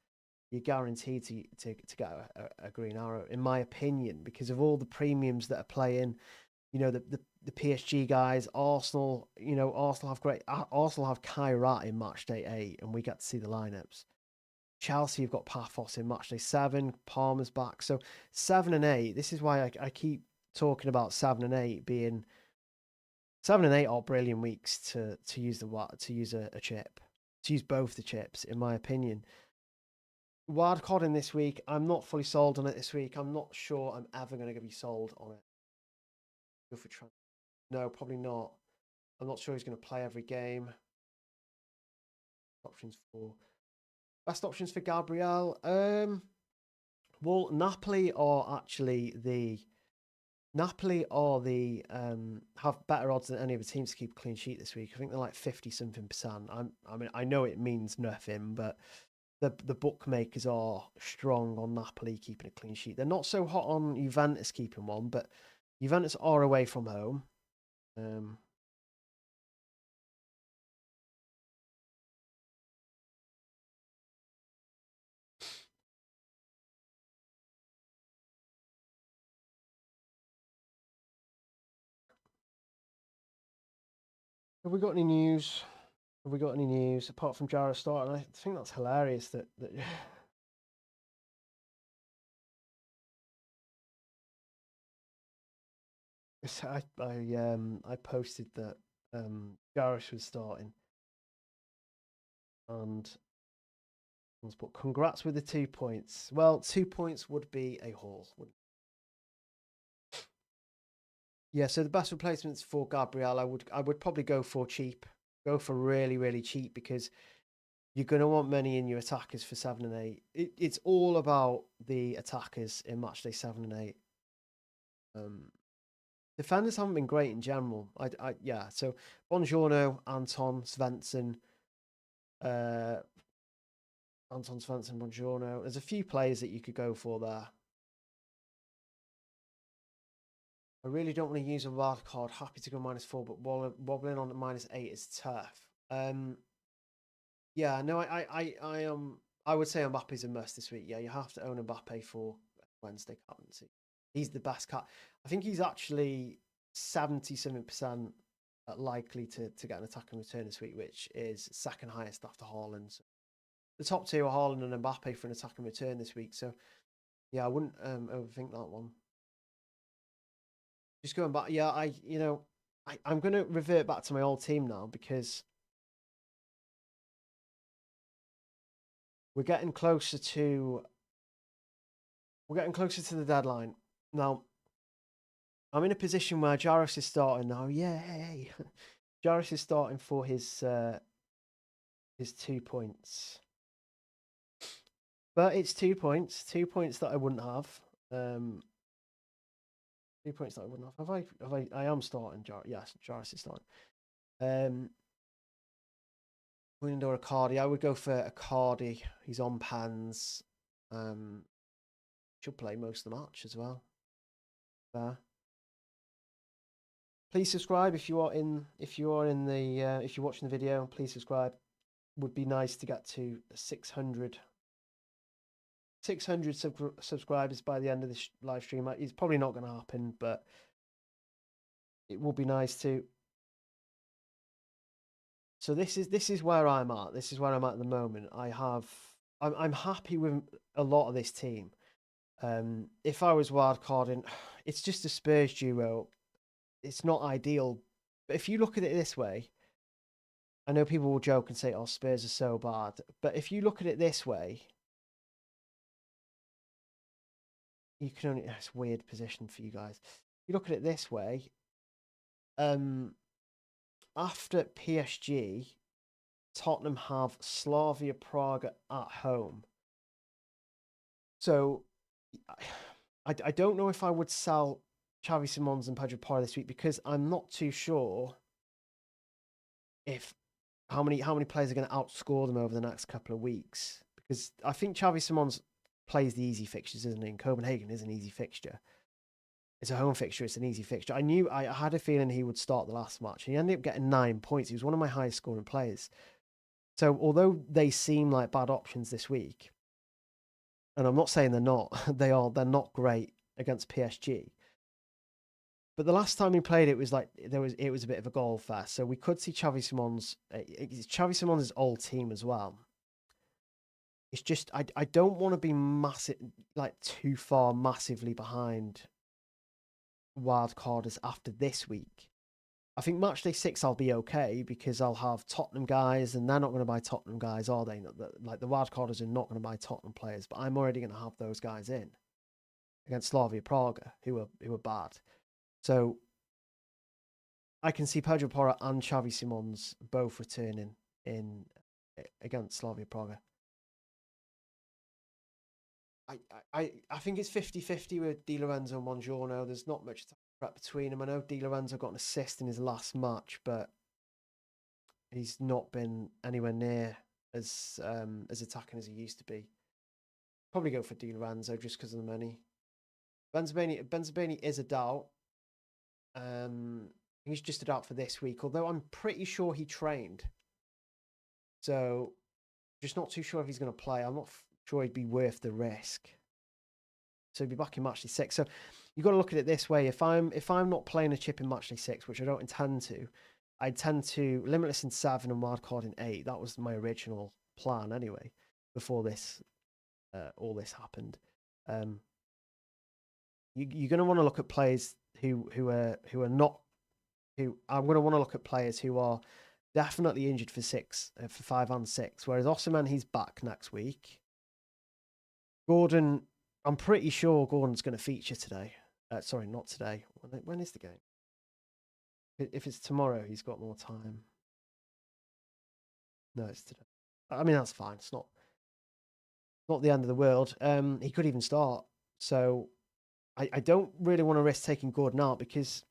You're guaranteed to get a green arrow, in my opinion, because of all the premiums that are playing. You know, the PSG guys, Arsenal. You know, Arsenal have Kyrat in Matchday 8, and we get to see the lineups. Chelsea have got Paphos in Matchday 7. Palmer's back, so 7 and 8. This is why I keep talking about 7 and 8 being 7 and 8 are brilliant weeks to use a chip, to use both the chips, in my opinion. Wildcard in this week, I'm not fully sold on it this week. I'm not sure I'm ever going to be sold on it. Go for no, probably not. I'm not sure he's going to play every game. Best options for Gabriel. Well, Napoli are have better odds than any of the teams to keep a clean sheet this week. I think they're like 50 something percent. I mean, I know it means nothing, but the bookmakers are strong on Napoli keeping a clean sheet. They're not so hot on Juventus keeping one, but Juventus are away from home. Have we got any news? Have we got any news apart from Jara starting? I think that's hilarious that I posted that Jarish was starting, and but congrats with the 2 points. Well, 2 points would be a haul. Yeah, so the best replacements for Gabriel, I would probably go for cheap. Go for really, really cheap, because you're going to want money in your attackers for 7 and 8. It's all about the attackers in matchday 7 and 8. Defenders haven't been great in general. Yeah. So Bongiorno, uh, Anton Svensson, Bongiorno. There's a few players that you could go for there. I really don't want to use a wild card. Happy to go -4, but wobbling on at -8 is tough. Yeah, no, I would say Mbappe's a must this week. Yeah, you have to own Mbappe for Wednesday captaincy. He's the best cat. I think he's actually 77% likely to get an attack and return this week, which is second highest after Haaland. So the top two are Haaland and Mbappe for an attack and return this week. So yeah, I wouldn't overthink that one. just going back, yeah, I'm going to revert back to my old team now because we're getting closer to the deadline. Now, I'm in a position where Jarvis is starting now. Yay! Jarvis is starting for his 2 points. But it's 2 points. 2 points that I wouldn't have. 2 points that I wouldn't have. I am starting yes, Jarvis is starting. Wind or Icardi. I would go for Icardi. He's on pans. Should play most of the match as well. There. Please subscribe if you're watching the video. Please subscribe. Would be nice to get to 600 subscribers by the end of this live stream. It's probably not going to happen, but it would be nice to. So this is where I'm at. This is where I'm at the moment. I'm happy with a lot of this team. If I was wildcarding, it's just a Spurs duo. It's not ideal, but if you look at it this way, I know people will joke and say, "Oh, Spurs are so bad," but if you look at it this way, you can only. It's a weird position for you guys. You look at it this way. After PSG, Tottenham have Slavia Prague at home. So I don't know if I would sell Xavi Simons and Pedro Porro this week because I'm not too sure if how many players are going to outscore them over the next couple of weeks. Because I think Xavi Simons plays the easy fixtures, isn't he? And Copenhagen is an easy fixture. It's a home fixture. It's an easy fixture. I had a feeling he would start the last match. He ended up getting 9 points. He was one of my highest scoring players. So although they seem like bad options this week, and I'm not saying they're not, they're not great against PSG. But the last time he played, it was a bit of a goal fest. So we could see Xavi Simons' old team as well. It's just I don't want to be too far massively behind wildcarders after this week. I think Matchday 6 I'll be okay because I'll have Tottenham guys and they're not going to buy Tottenham guys, are they? Like the wildcarders are not going to buy Tottenham players, but I'm already going to have those guys in against Slavia Prague, who are bad. So I can see Pedro Porro and Xavi Simons both returning in against Slavia Prague. I think it's 50-50 with Di Lorenzo and Buongiorno. There's not much prep between them. I know Di Lorenzo got an assist in his last match, but he's not been anywhere near as attacking as he used to be. Probably go for Di Lorenzo just because of the money. Benzabeni is a doubt. He's just a doubt for this week, although I'm pretty sure he trained. So just not too sure if he's going to play. I'm not sure he'd be worth the risk. So he'd be back in Matchday 6. So you've got to look at it this way. If I'm not playing a chip in Matchday 6, which I don't intend to, I tend to Limitless in 7 and Wildcard in 8. That was my original plan anyway, before this all this happened. You're going to want to look at players who are not who I'm going to want to look at players who are definitely injured for 5 and 6. Whereas Osimhen, he's back next week. Gordon, I'm pretty sure Gordon's going to feature today. Sorry, not today. When is the game? If it's tomorrow, he's got more time. No, it's today. I mean, that's fine. It's not the end of the world. He could even start. So I don't really want to risk taking Gordon out because,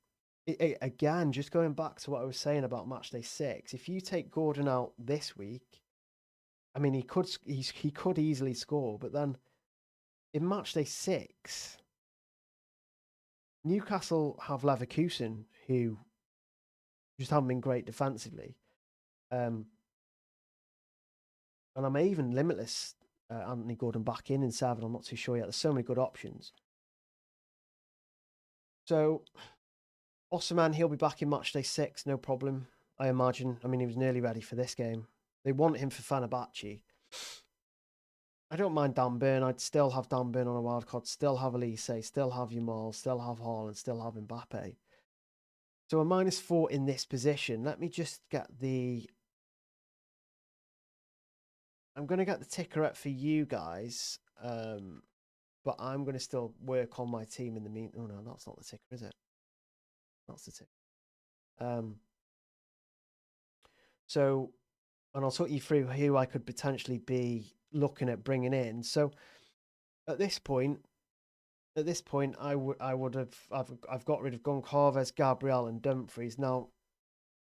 again, just going back to what I was saying about Matchday 6, if you take Gordon out this week, I mean, he could easily score, but then in Matchday 6, Newcastle have Leverkusen, who just haven't been great defensively. And I may even Limitless Anthony Gordon back in 7. I'm not too sure yet. There's so many good options. So Osimhen, he'll be back in Matchday 6, no problem, I imagine. I mean, he was nearly ready for this game. They want him for Fenerbahce. I don't mind Dan Burn. I'd still have Dan Burn on a wildcard, still have Elise, still have Yamal, still have Haaland, still have Mbappe. So a -4 in this position. Let me just get the... I'm going to get the ticker up for you guys, but I'm going to still work on my team in the mean... Oh, no, that's not the ticker, is it? That's the ticker. So, and I'll talk you through who I could potentially be looking at bringing in. So at this point, I've got rid of Goncalves, Gabriel, and Dumfries. Now,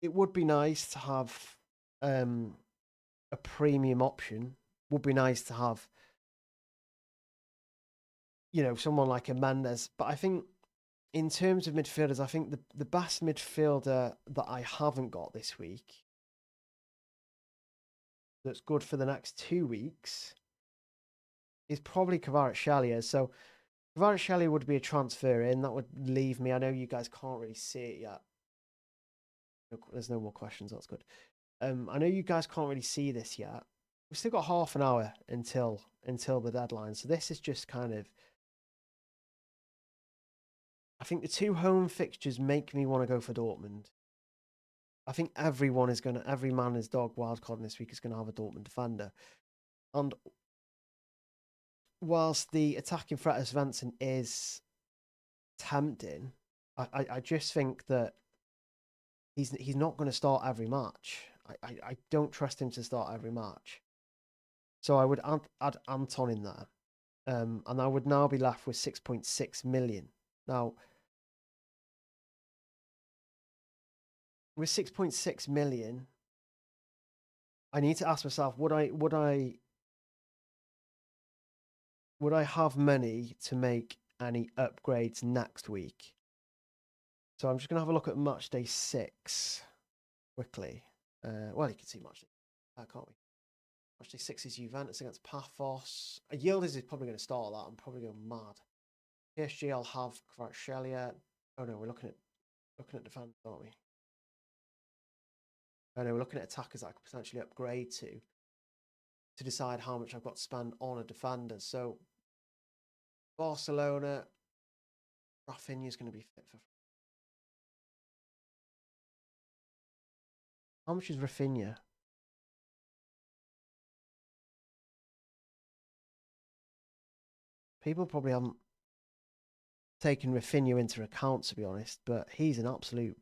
it would be nice to have a premium option. Would be nice to have, someone like a Mendes. But I think in terms of midfielders, I think the best midfielder that I haven't got this week that's good for the next 2 weeks is probably Kvaratskhelia. So Kvaratskhelia would be a transfer in. That would leave me. I know you guys can't really see it yet. There's no more questions. That's good. I know you guys can't really see this yet. We've still got half an hour until the deadline. So this is just kind of... I think the 2 home fixtures make me want to go for Dortmund. I think every man and his dog wildcarding this week is going to have a Dortmund defender. And whilst the attacking threat of Svensson is tempting, I just think that he's not going to start every match. I don't trust him to start every match. So I would add Anton in there. And I would now be left with 6.6 million. Now, with 6.6 million, I need to ask myself, would I have money to make any upgrades next week? So I'm just going to have a look at Matchday 6 quickly. Well, you can see Matchday, can't we? Matchday 6 is Juventus against Paphos. Yildiz is probably going to start that. I'm probably going mad. PSG, I'll have Kvaratskhelia. Oh no, we're looking at defenders, aren't we? Oh no, we're looking at attackers that I could potentially upgrade to decide how much I've got to spend on a defender. So Barcelona, Rafinha is going to be fit for... How much is Rafinha? People probably haven't taken Rafinha into account, to be honest, but he's an absolute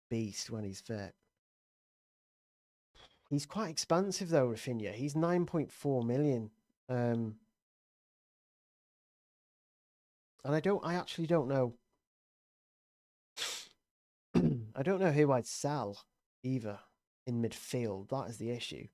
beast when he's fit. He's quite expensive though, Rafinha. He's 9.4 million. And I actually don't know. I don't know who I'd sell either in midfield. That is the issue.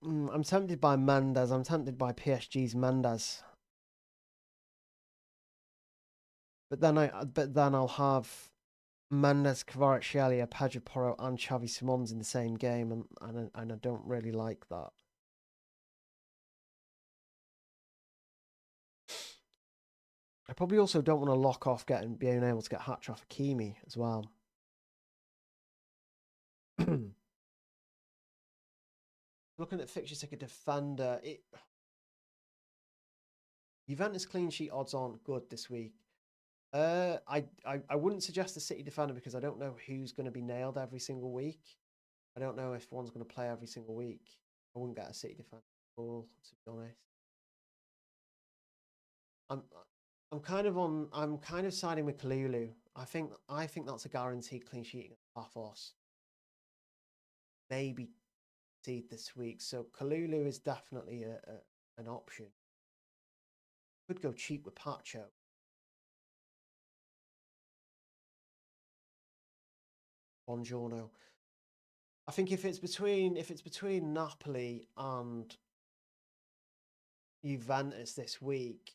I'm tempted by Mendes. I'm tempted by PSG's Mendes. But then I'll have Mendes, Kvaratskhelia, Pedro Porro, and Xavi Simons in the same game, and I don't really like that. I probably also don't want to lock off being able to get hat trick for Hakimi as well. Looking at fixtures like a defender, Juventus clean sheet odds aren't good this week. I wouldn't suggest a City defender because I don't know who's going to be nailed every single week. I don't know if one's going to play every single week. I wouldn't get a City defender at all, to be honest. I'm kind of siding with Kalulu. I think that's a guaranteed clean sheet against Paphos. Maybe seed this week. So Kalulu is definitely an option. Could go cheap with Pacho. Buongiorno. I think if it's between Napoli and Juventus this week,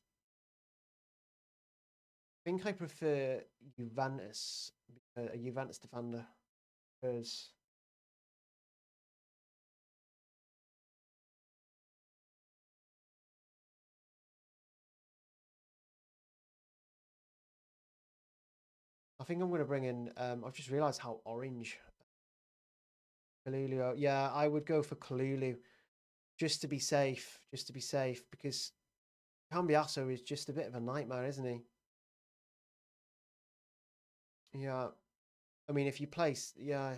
I think I prefer Juventus, a Juventus defender, because I think I'm going to bring in. I've just realised how orange Kalulu. Yeah, I would go for Kalulu just to be safe. Just to be safe because Cambiasso is just a bit of a nightmare, isn't he? Yeah. I mean, if you play UCL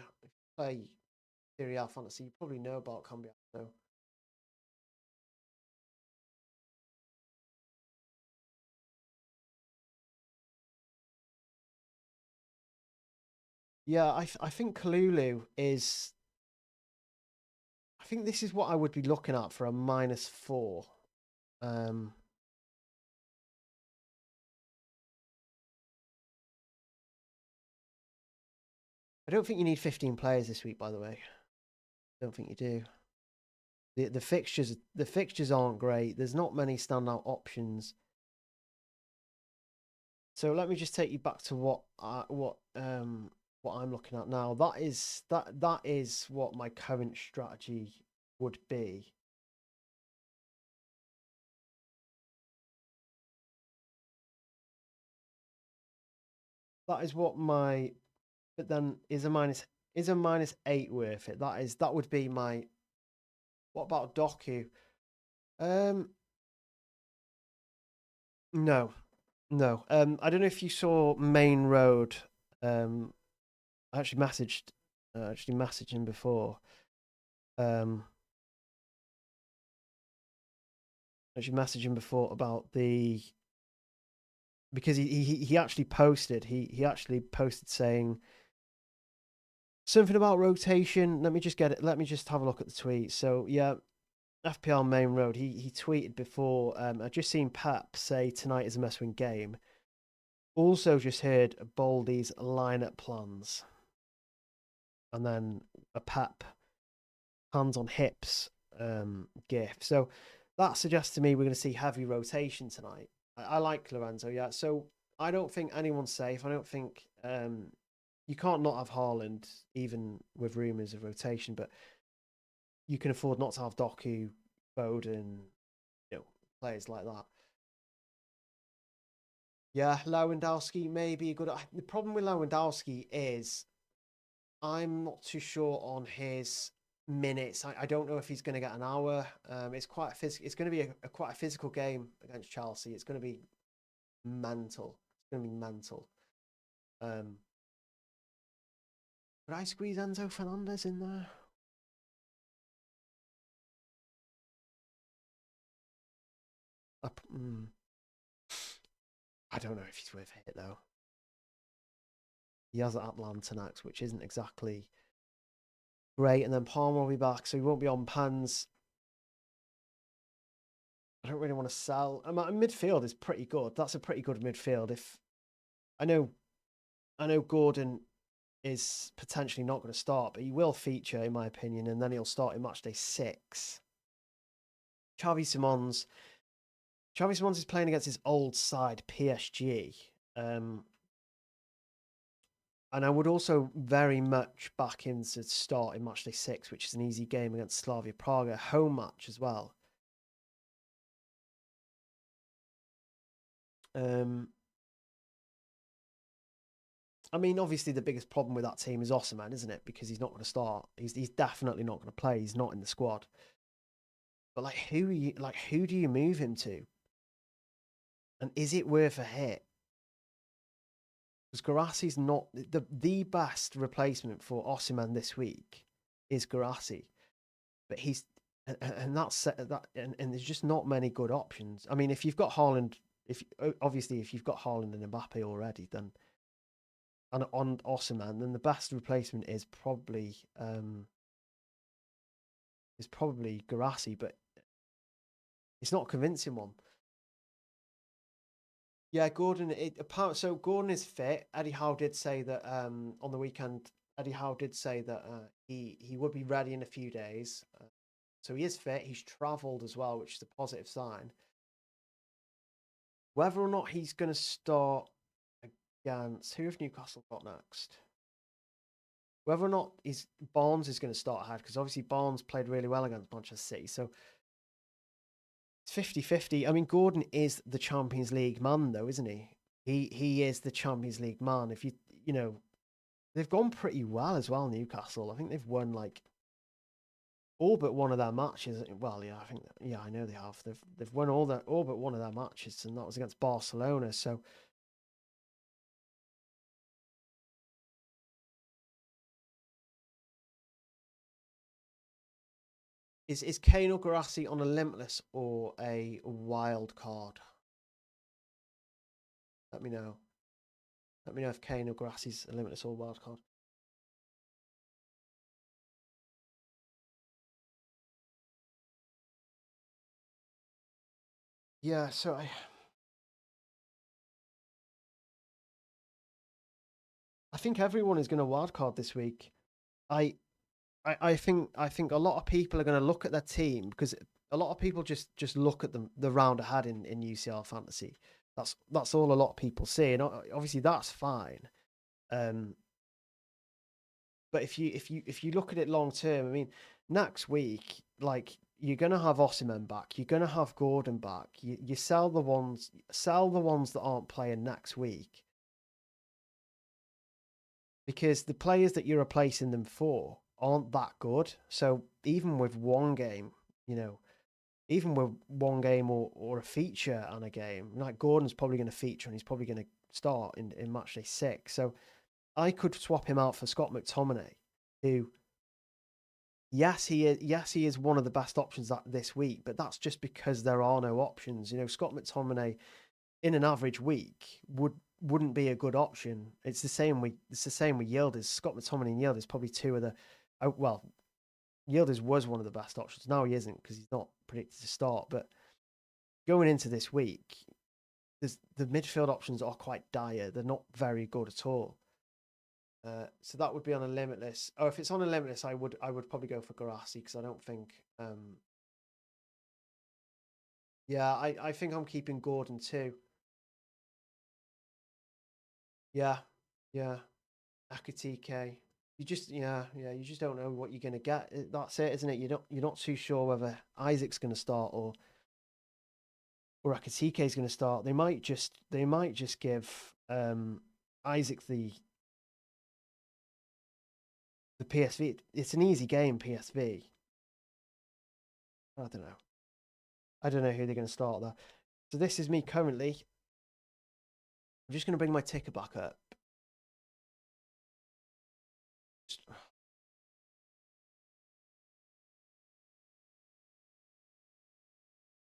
Fantasy, you probably know about Cambiasso. Yeah, I think Kalulu is. I think this is what I would be looking at for a -4. I don't think you need 15 players this week, by the way. I don't think you do. The fixtures aren't great. There's not many standout options. So let me just take you back to what I'm looking at now. That is what my current strategy would be. That is what my. But then is a -8 worth it? That would be my. What about Doku? No, no. I don't know if you saw Main Road. I actually messaged him before. Actually messaged him before about the because he actually posted he actually posted saying something about rotation. Let me just get it. Let me just have a look at the tweet. So yeah, FPL Main Road. He tweeted before. I just seen Pep say tonight is a must-win game. Also just heard Baldy's lineup plans, and then a Pep hands on hips gif. So that suggests to me we're going to see heavy rotation tonight. I like Lorenzo, yeah. So I don't think anyone's safe. I don't think you can't not have Haaland, even with rumours of rotation, but you can afford not to have Doku, Foden, players like that. Yeah, Lewandowski may be a good. The problem with Lewandowski is I'm not too sure on his minutes. I don't know if he's going to get an hour. It's quite It's going to be quite a physical game against Chelsea. It's going to be mental. It's going to be mental. Would I squeeze Enzo Fernandez in there? I don't know if he's worth a hit though. He has Atlanta next, which isn't exactly great, and then Palmer will be back, so he won't be on pans. I don't really want to sell. Midfield is pretty good. That's a pretty good midfield. If I know Gordon is potentially not going to start, but he will feature, in my opinion, and then he'll start in matchday 6. Xavi Simons is playing against his old side, PSG. And I would also very much back him to start in matchday 6, which is an easy game against Slavia Prague, a home match as well. I mean, obviously the biggest problem with that team is Osimhen, isn't it? Because he's not going to start. He's definitely not going to play. He's not in the squad. But who do you move him to? And is it worth a hit? Because Garassi's not the best replacement for Osimhen this week is Garassi, but he's and that's that and there's just not many good options. I mean, if you've got Haaland, if you've got Haaland and Mbappe already, then and on Osimhen, then the best replacement is probably Garassi, but it's not a convincing one. Yeah, Gordon. So Gordon is fit. Eddie Howe did say that on the weekend. Eddie Howe did say that he would be ready in a few days. So he is fit. He's travelled as well, which is a positive sign. Whether or not he's going to start against who have Newcastle got next? Whether or not Barnes is going to start ahead, because obviously Barnes played really well against Manchester City. So it's 50-50. I mean, Gordon is the Champions League man, though, isn't he? He is the Champions League man. If you know, they've gone pretty well as well, Newcastle. I think they've won like all but one of their matches. Well, yeah, I think yeah, I know they have. They've won all but one of their matches, and that was against Barcelona. So is Kane or Garassi on a limitless or a wild card? Let me know. Let me know if Kane or Garassi's a limitless or wild card. Yeah, so I think everyone is going to wildcard this week. I I think a lot of people are going to look at their team because a lot of people just look at the round ahead in UCL Fantasy. That's all a lot of people see, and obviously that's fine. Um, but if you look at it long term, I mean, next week, like you're gonna have Osimhen back, you're gonna have Gordon back. You sell the ones that aren't playing next week because the players that you're replacing them for aren't that good. So even with one game, you know, even with one game or a feature on a game, like Gordon's probably going to feature and he's probably going to start in Matchday 6. So I could swap him out for Scott McTominay, who, yes, he is one of the best options this week, but that's just because there are no options. You know, Scott McTominay in an average week wouldn't be a good option. It's the same with Yildiz. Scott McTominay and Yildiz probably two of the well, Yildiz was one of the best options. Now he isn't because he's not predicted to start. But going into this week, the midfield options are quite dire. They're not very good at all. So that would be on a limitless. Oh, if it's on a limitless, I would probably go for Garassi because I don't think. Yeah, I think I'm keeping Gordon too. Yeah, yeah, Akatike. You just don't know what you're gonna get. That's it, isn't it? You're not too sure whether Isaac's gonna start or Akatike is gonna start. They might just give Isaac the PSV. It's an easy game, PSV. I don't know. I don't know who they're gonna start there. So this is me currently. I'm just gonna bring my ticker back up.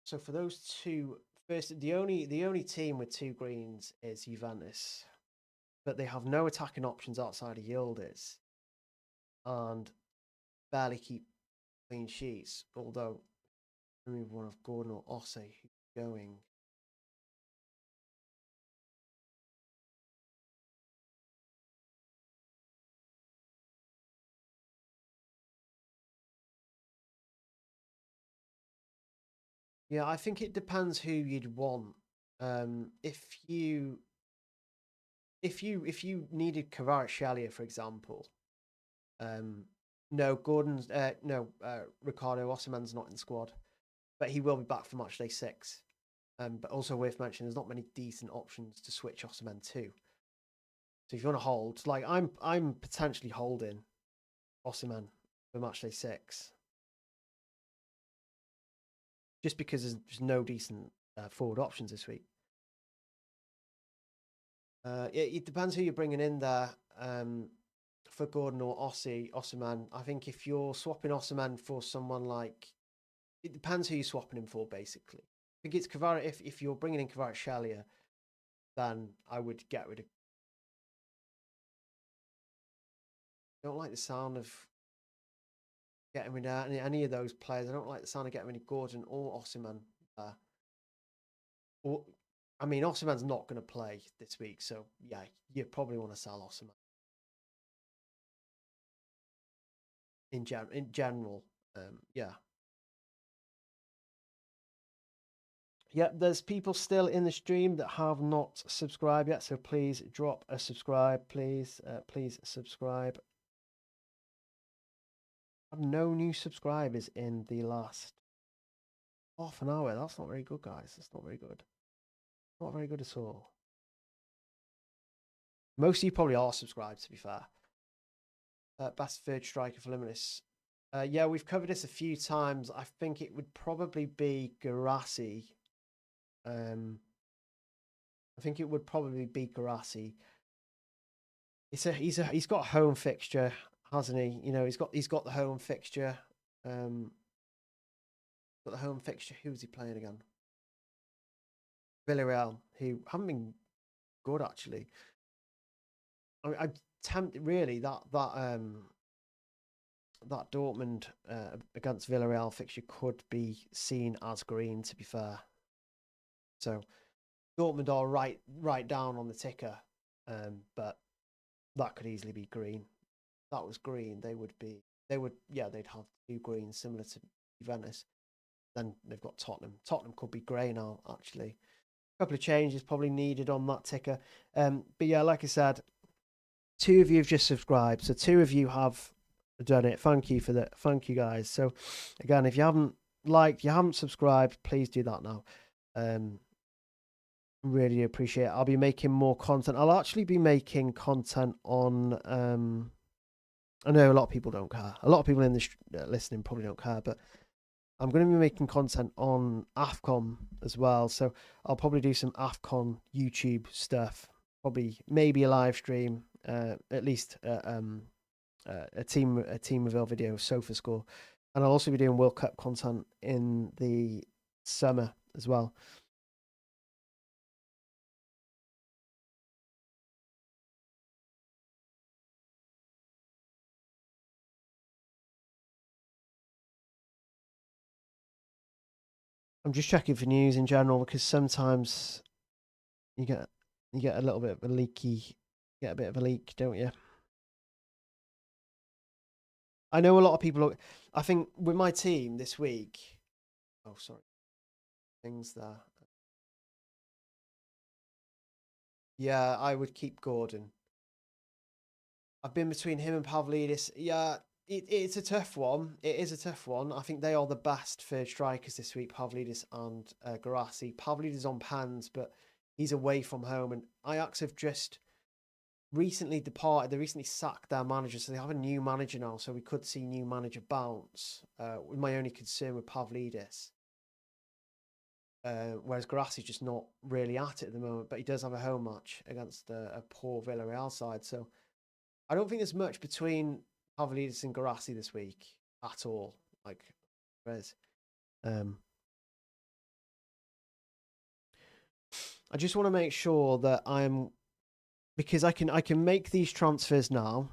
So for those two, first the only team with two greens is Juventus, but they have no attacking options outside of Yildiz and barely keep clean sheets. Although remove one of Gordon or Osse who's going. Yeah, I think it depends who you'd want. If you needed Kvaratskhelia, for example, um, no, Ricardo Osimhen's not in the squad, but he will be back for match day 6. But also worth mentioning, there's not many decent options to switch Osimhen to. So if you want to hold, like I'm potentially holding Osimhen for match day 6, just because there's just no decent forward options this week. It depends who you're bringing in there. For Gordon or Osimhen, I think if you're swapping Osimhen for someone like, it depends who you're swapping him for. Basically, I think it's Kvara. If you're bringing in Kvaratskhelia, then I would get rid of. I don't like the sound of getting rid of any of those players. I don't like the sound of getting rid of Gordon or Osimhen. Or, I mean, Osimhen's not going to play this week, so yeah, you probably want to sell Osimhen in general. Yeah. Yeah, there's people still in the stream that have not subscribed yet, so please drop a subscribe, please. Please subscribe. I have no new subscribers in the last half an hour. That's not very good, guys. That's not very good. Not very good at all. Most of you probably are subscribed, to be fair. Best third striker for Limitless. Yeah, we've covered this a few times. I think it would probably be Garassi. I think it would probably be Garassi. He's got a home fixture, hasn't he? You know, he's got the home fixture. Got the home fixture. Who's he playing again? Villarreal, who haven't been good actually. I tempted really that Dortmund against Villarreal fixture could be seen as green, to be fair. So Dortmund are right down on the ticker, but that could easily be green. That was green. They'd have 2 greens similar to Juventus. Then they've got Tottenham. Tottenham could be grey now, actually. A couple of changes probably needed on that ticker. But yeah, like I said, 2 of you have just subscribed. So 2 of you have done it. Thank you for that. Thank you, guys. So again, if you haven't liked, you haven't subscribed, please do that now. Really appreciate it. I'll be making more content. I'll actually be making content on I know a lot of people don't care. A lot of people in this listening probably don't care, but I'm going to be making content on AFCON as well. So I'll probably do some AFCON YouTube stuff. Probably maybe a live stream, at least a team reveal video, Sofa Score, and I'll also be doing World Cup content in the summer as well. I'm just checking for news in general because sometimes you get a little bit of a leaky, get a bit of a leak, don't you? I know a lot of people. I think with my team this week. Oh, sorry. Things there. Yeah, I would keep Gordon. I've been between him and Pavlidis. Yeah, it's a tough one. It is a tough one. I think they are the best third strikers this week, Pavlidis and Garassi. Pavlidis on pans, but he's away from home. And Ajax have just recently departed. They recently sacked their manager, so they have a new manager now. So we could see new manager bounce. With my only concern with Pavlidis. Whereas Garassi just not really at it at the moment, but he does have a home match against a poor Villarreal side. So I don't think there's much between Pavlidis and Garassi this week at all. Like there is. I just want to make sure that I'm because I can make these transfers now,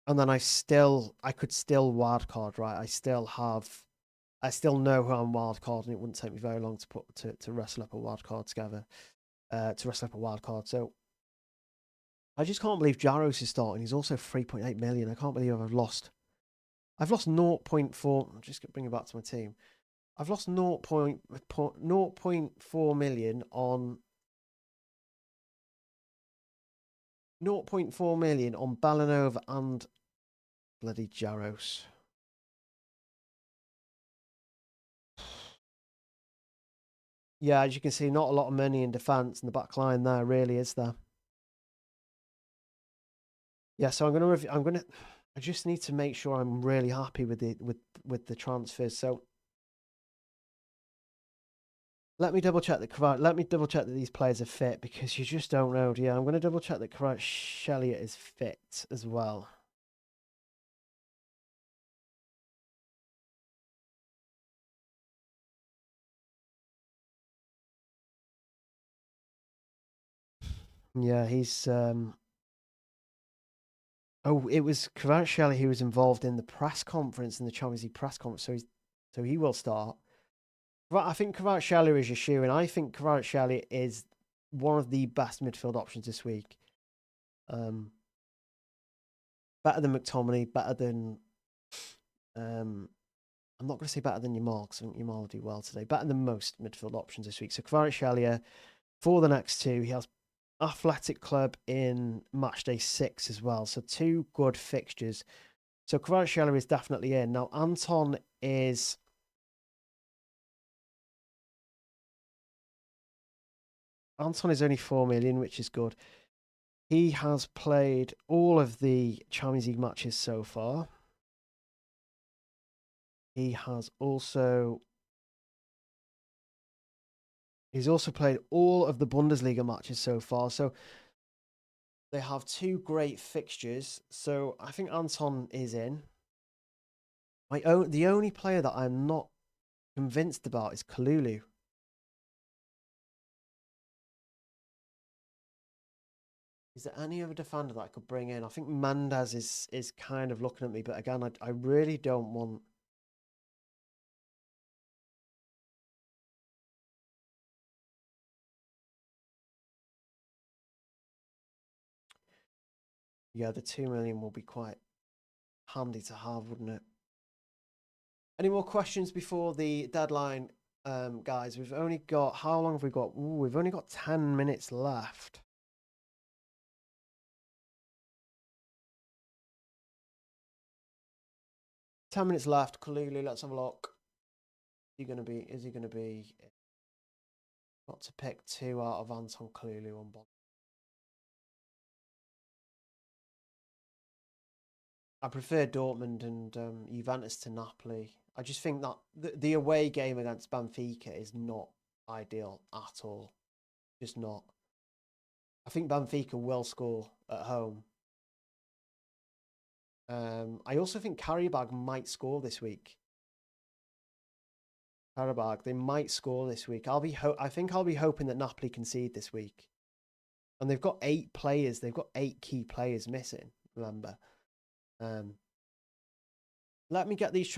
and then I could still wildcard, right? I still know who I'm wildcard, and it wouldn't take me very long to wrestle up a wildcard together. To wrestle up a wildcard. So I just can't believe Jaros is starting. He's also 3.8 million. I can't believe I've lost 0.4. I'm just bringing it back to my team. I've lost 0.4 million on 0.4 million on Balanova and bloody Jaros. Yeah, as you can see, not a lot of money in defence in the back line there, really, is there? Yeah, so I just need to make sure I'm really happy with the transfers. So let me double check that these players are fit, because you just don't know. Yeah, I'm going to double check that Kvaratskhelia is fit as well. Yeah, he's oh, it was Kvaratskhelia who was involved in the press conference, in the Champions League press conference, so he will start. I think Kvaratskhelia is a shoe, and I think Kvaratskhelia is one of the best midfield options this week. Better than McTominay, better than I'm not going to say better than Yamal, because I think Yamal will do well today. Better than most midfield options this week. So Kvaratskhelia for the next 2. He has Athletic Club in Matchday 6 as well. So 2 good fixtures. So Kvaratskhelia is definitely in. Now Anton is only 4 million, which is good. He has played all of the Champions League matches so far. He's also played all of the Bundesliga matches so far. So they have 2 great fixtures. So I think Anton is in. The only player that I'm not convinced about is Kalulu. Is there any other defender that I could bring in? I think Mendes is kind of looking at me, but again, I really don't want. Yeah, the 2 million will be quite handy to have, wouldn't it? Any more questions before the deadline, guys? We've only got, how long have we got? Ooh, we've only got 10 minutes left. Kalulu, let's have a look. Is he gonna be got to pick 2 out of Anton Kalulu on bond? I prefer Dortmund and Juventus to Napoli. I just think that the away game against Benfica is not ideal at all. Just not. I think Benfica will score at home. I also think Karabag might score this week. They might score this week. I think I'll be hoping that Napoli concede this week. And they've got 8 players. They've got 8 key players missing. Remember. Let me get these.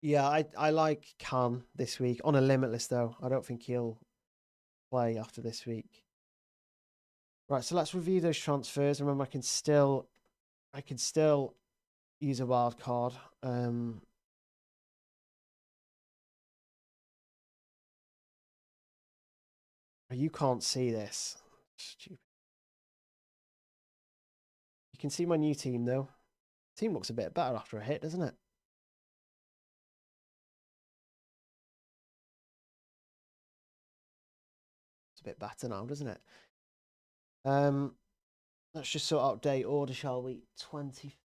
Yeah, I like Can this week on a Limitless though. I don't think he'll play after this week. Right, so let's review those transfers. Remember, I can still use a wild card. You can't see this. Stupid. You can see my new team though. Team looks a bit better after a hit, doesn't it? It's a bit better now, doesn't it? Let's just sort out day order, shall we? 20.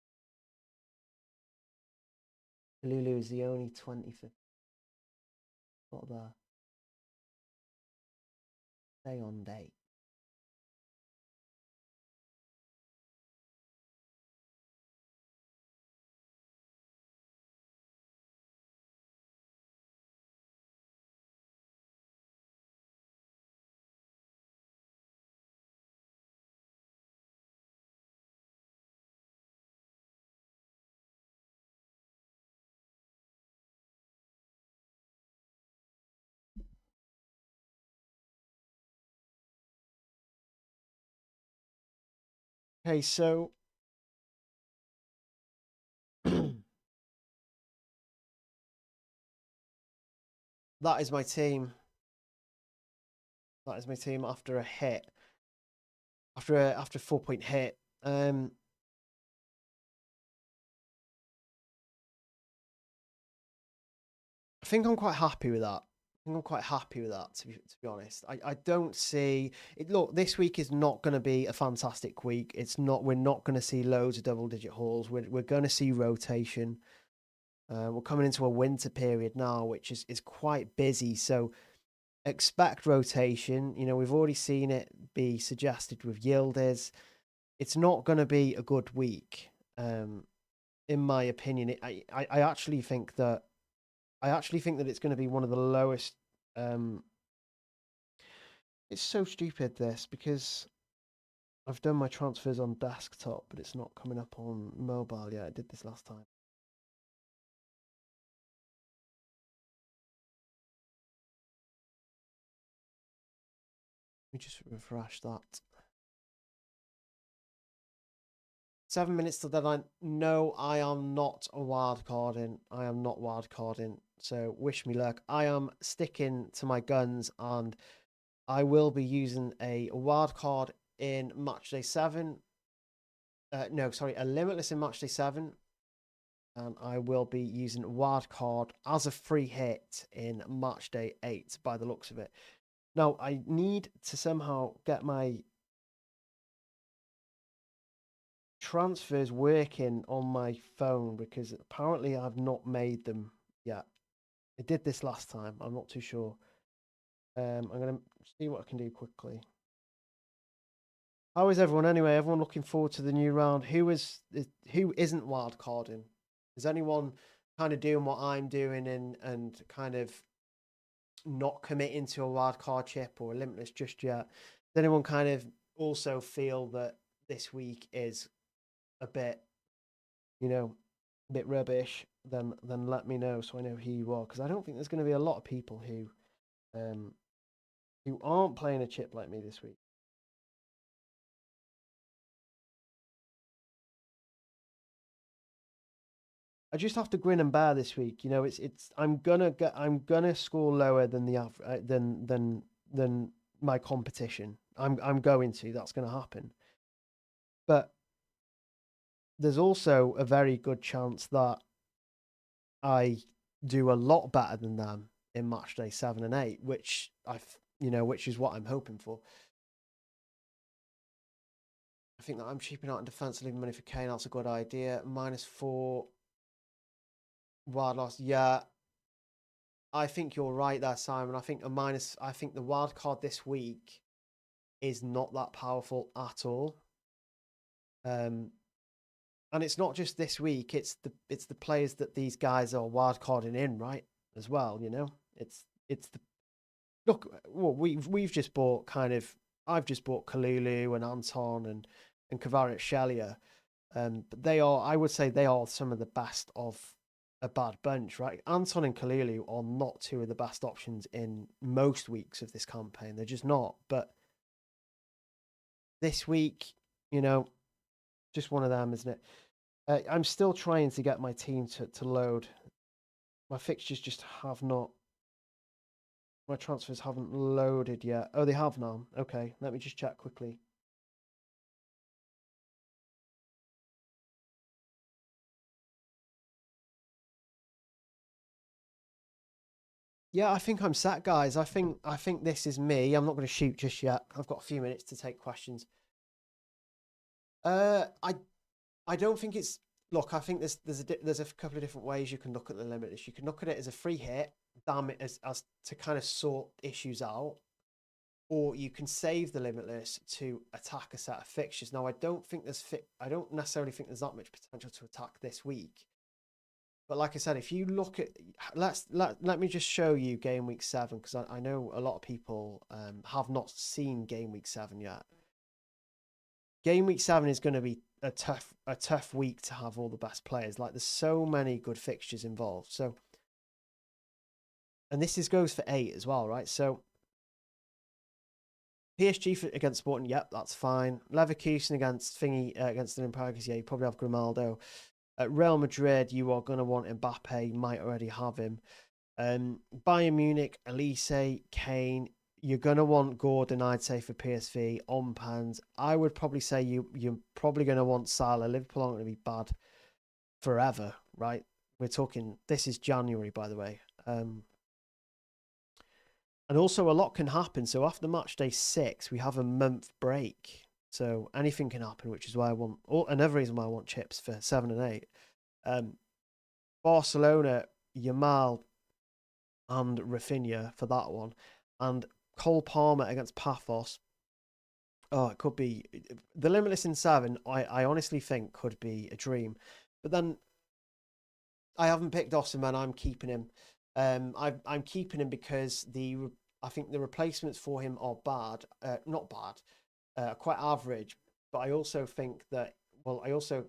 Lulu is the only 25th. What there? Day on day. Okay, so that is my team. That is my team after a hit. After a 4-point hit. I think I'm quite happy with that. To be honest. I don't see it. Look, this week is not going to be a fantastic week. We're not going to see loads of double-digit hauls. We're going to see rotation. We're coming into a winter period now, which is quite busy. So expect rotation. You know, we've already seen it be suggested with Yildiz. It's not going to be a good week, in my opinion. I actually think that it's going to be one of the lowest. It's so stupid this because I've done my transfers on desktop, but it's not coming up on mobile yet. I did this last time. Let me just refresh that. 7 minutes till deadline. No, I am not wildcarding. I am not wildcarding. So wish me luck. I am sticking to my guns, and I will be using a wildcard in Matchday 7. No, sorry, a Limitless in Matchday 7. And I will be using wildcard as a free hit in Matchday 8 by the looks of it. Now, I need to somehow get my transfers working on my phone because apparently I've not made them yet. I did this last time. I'm not too sure. I'm going to see what I can do quickly. How is everyone anyway? Everyone looking forward to the new round? Who isn't wildcarding? Is anyone kind of doing what I'm doing and kind of not committing to a wildcard chip or a limitless just yet? Does anyone kind of also feel that this week is a bit, a bit rubbish? Then let me know so I know who you are, because I don't think there's going to be a lot of people who aren't playing a chip like me this week. I just have to grin and bear this week. I'm gonna score lower than than my competition. I'm going to. That's gonna happen. But there's also a very good chance that I do a lot better than them in match day 7 and 8, which which is what I'm hoping for. I think that I'm cheaping out in defense, leaving money for Kane. That's a good idea. -4 wild loss. Yeah, I think you're right there, Simon. I think the wild card this week is not that powerful at all. And it's not just this week; it's the players that these guys are wild carding in, right? As well, it's the look. Well, we've just bought I've just bought Kalulu and Anton and Kvaratskhelia. But I would say they are some of the best of a bad bunch, right? Anton and Kalulu are not two of the best options in most weeks of this campaign. They're just not. But this week, just one of them, isn't it? I'm still trying to get my team to load. My fixtures just have not. My transfers haven't loaded yet. Oh, they have now. Okay, let me just check quickly. Yeah, I think I'm set, guys. I think this is me. I'm not going to shoot just yet. I've got a few minutes to take questions. I don't think it's. Look, I think there's a couple of different ways you can look at the Limitless. You can look at it as a free hit, damn it, as to kind of sort issues out, or you can save the Limitless to attack a set of fixtures. Now, I don't necessarily think there's that much potential to attack this week. But like I said, if you look at let me just show you game week 7, because I know a lot of people have not seen game week 7 yet. Game week 7 is going to be a tough week to have all the best players. Like, there's so many good fixtures involved. So, and goes for 8 as well, right? So PSG against Sporting, yep, that's fine. Leverkusen against against the Olympiacos, yeah, you probably have Grimaldo. At Real Madrid, you are going to want Mbappe. You might already have him. Bayern Munich, Elise, Kane. You're going to want Gordon, I'd say, for PSV. On pans, I would probably say you're probably going to want Salah. Liverpool aren't going to be bad forever, right? We're talking, this is January, by the way. And also, a lot can happen. So after match day 6, we have a month break. So anything can happen, which is why I want, another reason why I want chips for 7 and 8. Barcelona, Yamal, and Rafinha for that one. And Cole Palmer against Paphos. Oh, it could be. The Limitless in 7, I honestly think could be a dream. But then I haven't picked Osimhen. I'm keeping him. I'm keeping him because I think the replacements for him are bad. Not bad. Quite average. But I also think that, I also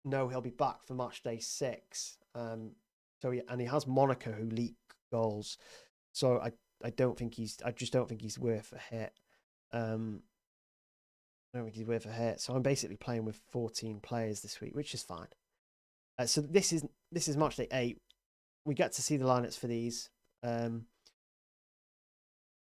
know he'll be back for match day 6. And he has Monaco who leak goals. So I just don't think he's worth a hit. I don't think he's worth a hit. So I'm basically playing with 14 players this week, which is fine. So this is match day 8. We get to see the lineups for these.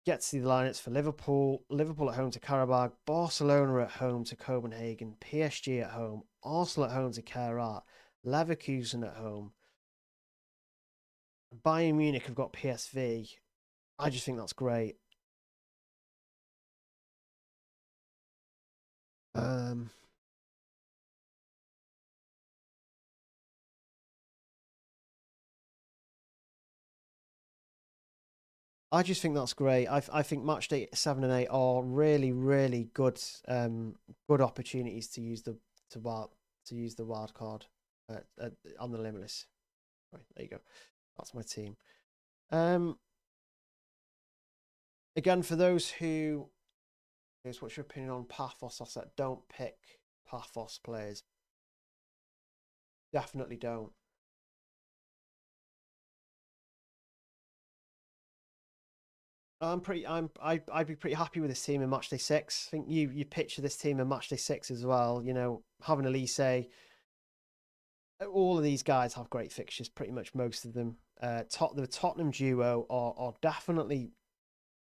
Get to see the lineups for Liverpool. Liverpool at home to Karabakh. Barcelona at home to Copenhagen. PSG at home. Arsenal at home to Karat. Leverkusen at home. Bayern Munich have got PSV. I just think that's great. I just think that's great. I think Matchday 7 and 8 are really, really good good opportunities to use the wild card on the Limitless. Right, there you go. That's my team. Again, for those who, what's your opinion on Paphos offset? Don't pick Paphos players. Definitely don't. I'd be pretty happy with this team in Matchday 6. I think you picture this team in Matchday 6 as well. You know, having Elise, all of these guys have great fixtures. Pretty much most of them. The Tottenham duo are definitely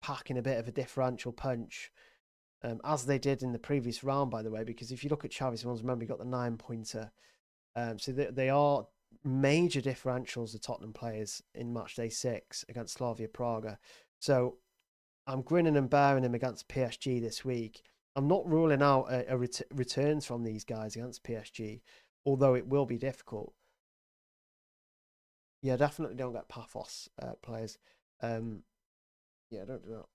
packing a bit of a differential punch, as they did in the previous round, by the way. Because if you look at Xavi Simons, remember he got the 9-pointer. So they are major differentials, the Tottenham players in Matchday 6 against Slavia Praga. So I'm grinning and bearing him against PSG this week. I'm not ruling out returns from these guys against PSG, although it will be difficult. Yeah, definitely don't get Paphos players. Yeah, don't do that.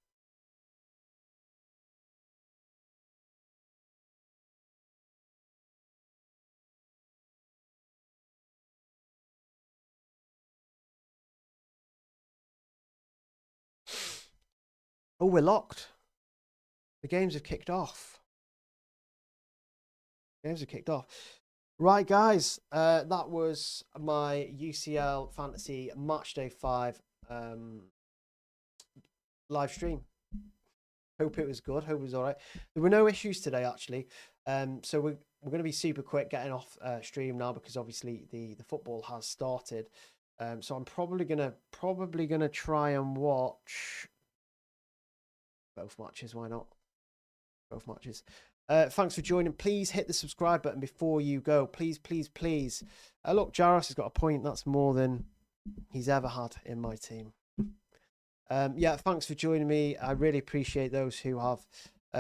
Oh, we're locked. The games have kicked off. Right, guys. That was my UCL Fantasy Matchday 5 live stream. Hope it was good. Hope it was all right. There were no issues today, actually. So we're going to be super quick getting off stream now because obviously the football has started. So I'm probably gonna try and watch both matches. Why not? Both matches. Thanks for joining. Please hit the subscribe button before you go. Please, please, please. Look, Jaros has got a point. That's more than he's ever had in my team. Yeah, thanks for joining me. I really appreciate those who have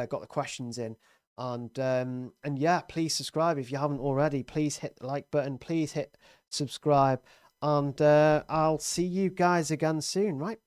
got the questions in. And yeah, please subscribe if you haven't already. Please hit the like button. Please hit subscribe. And I'll see you guys again soon, right?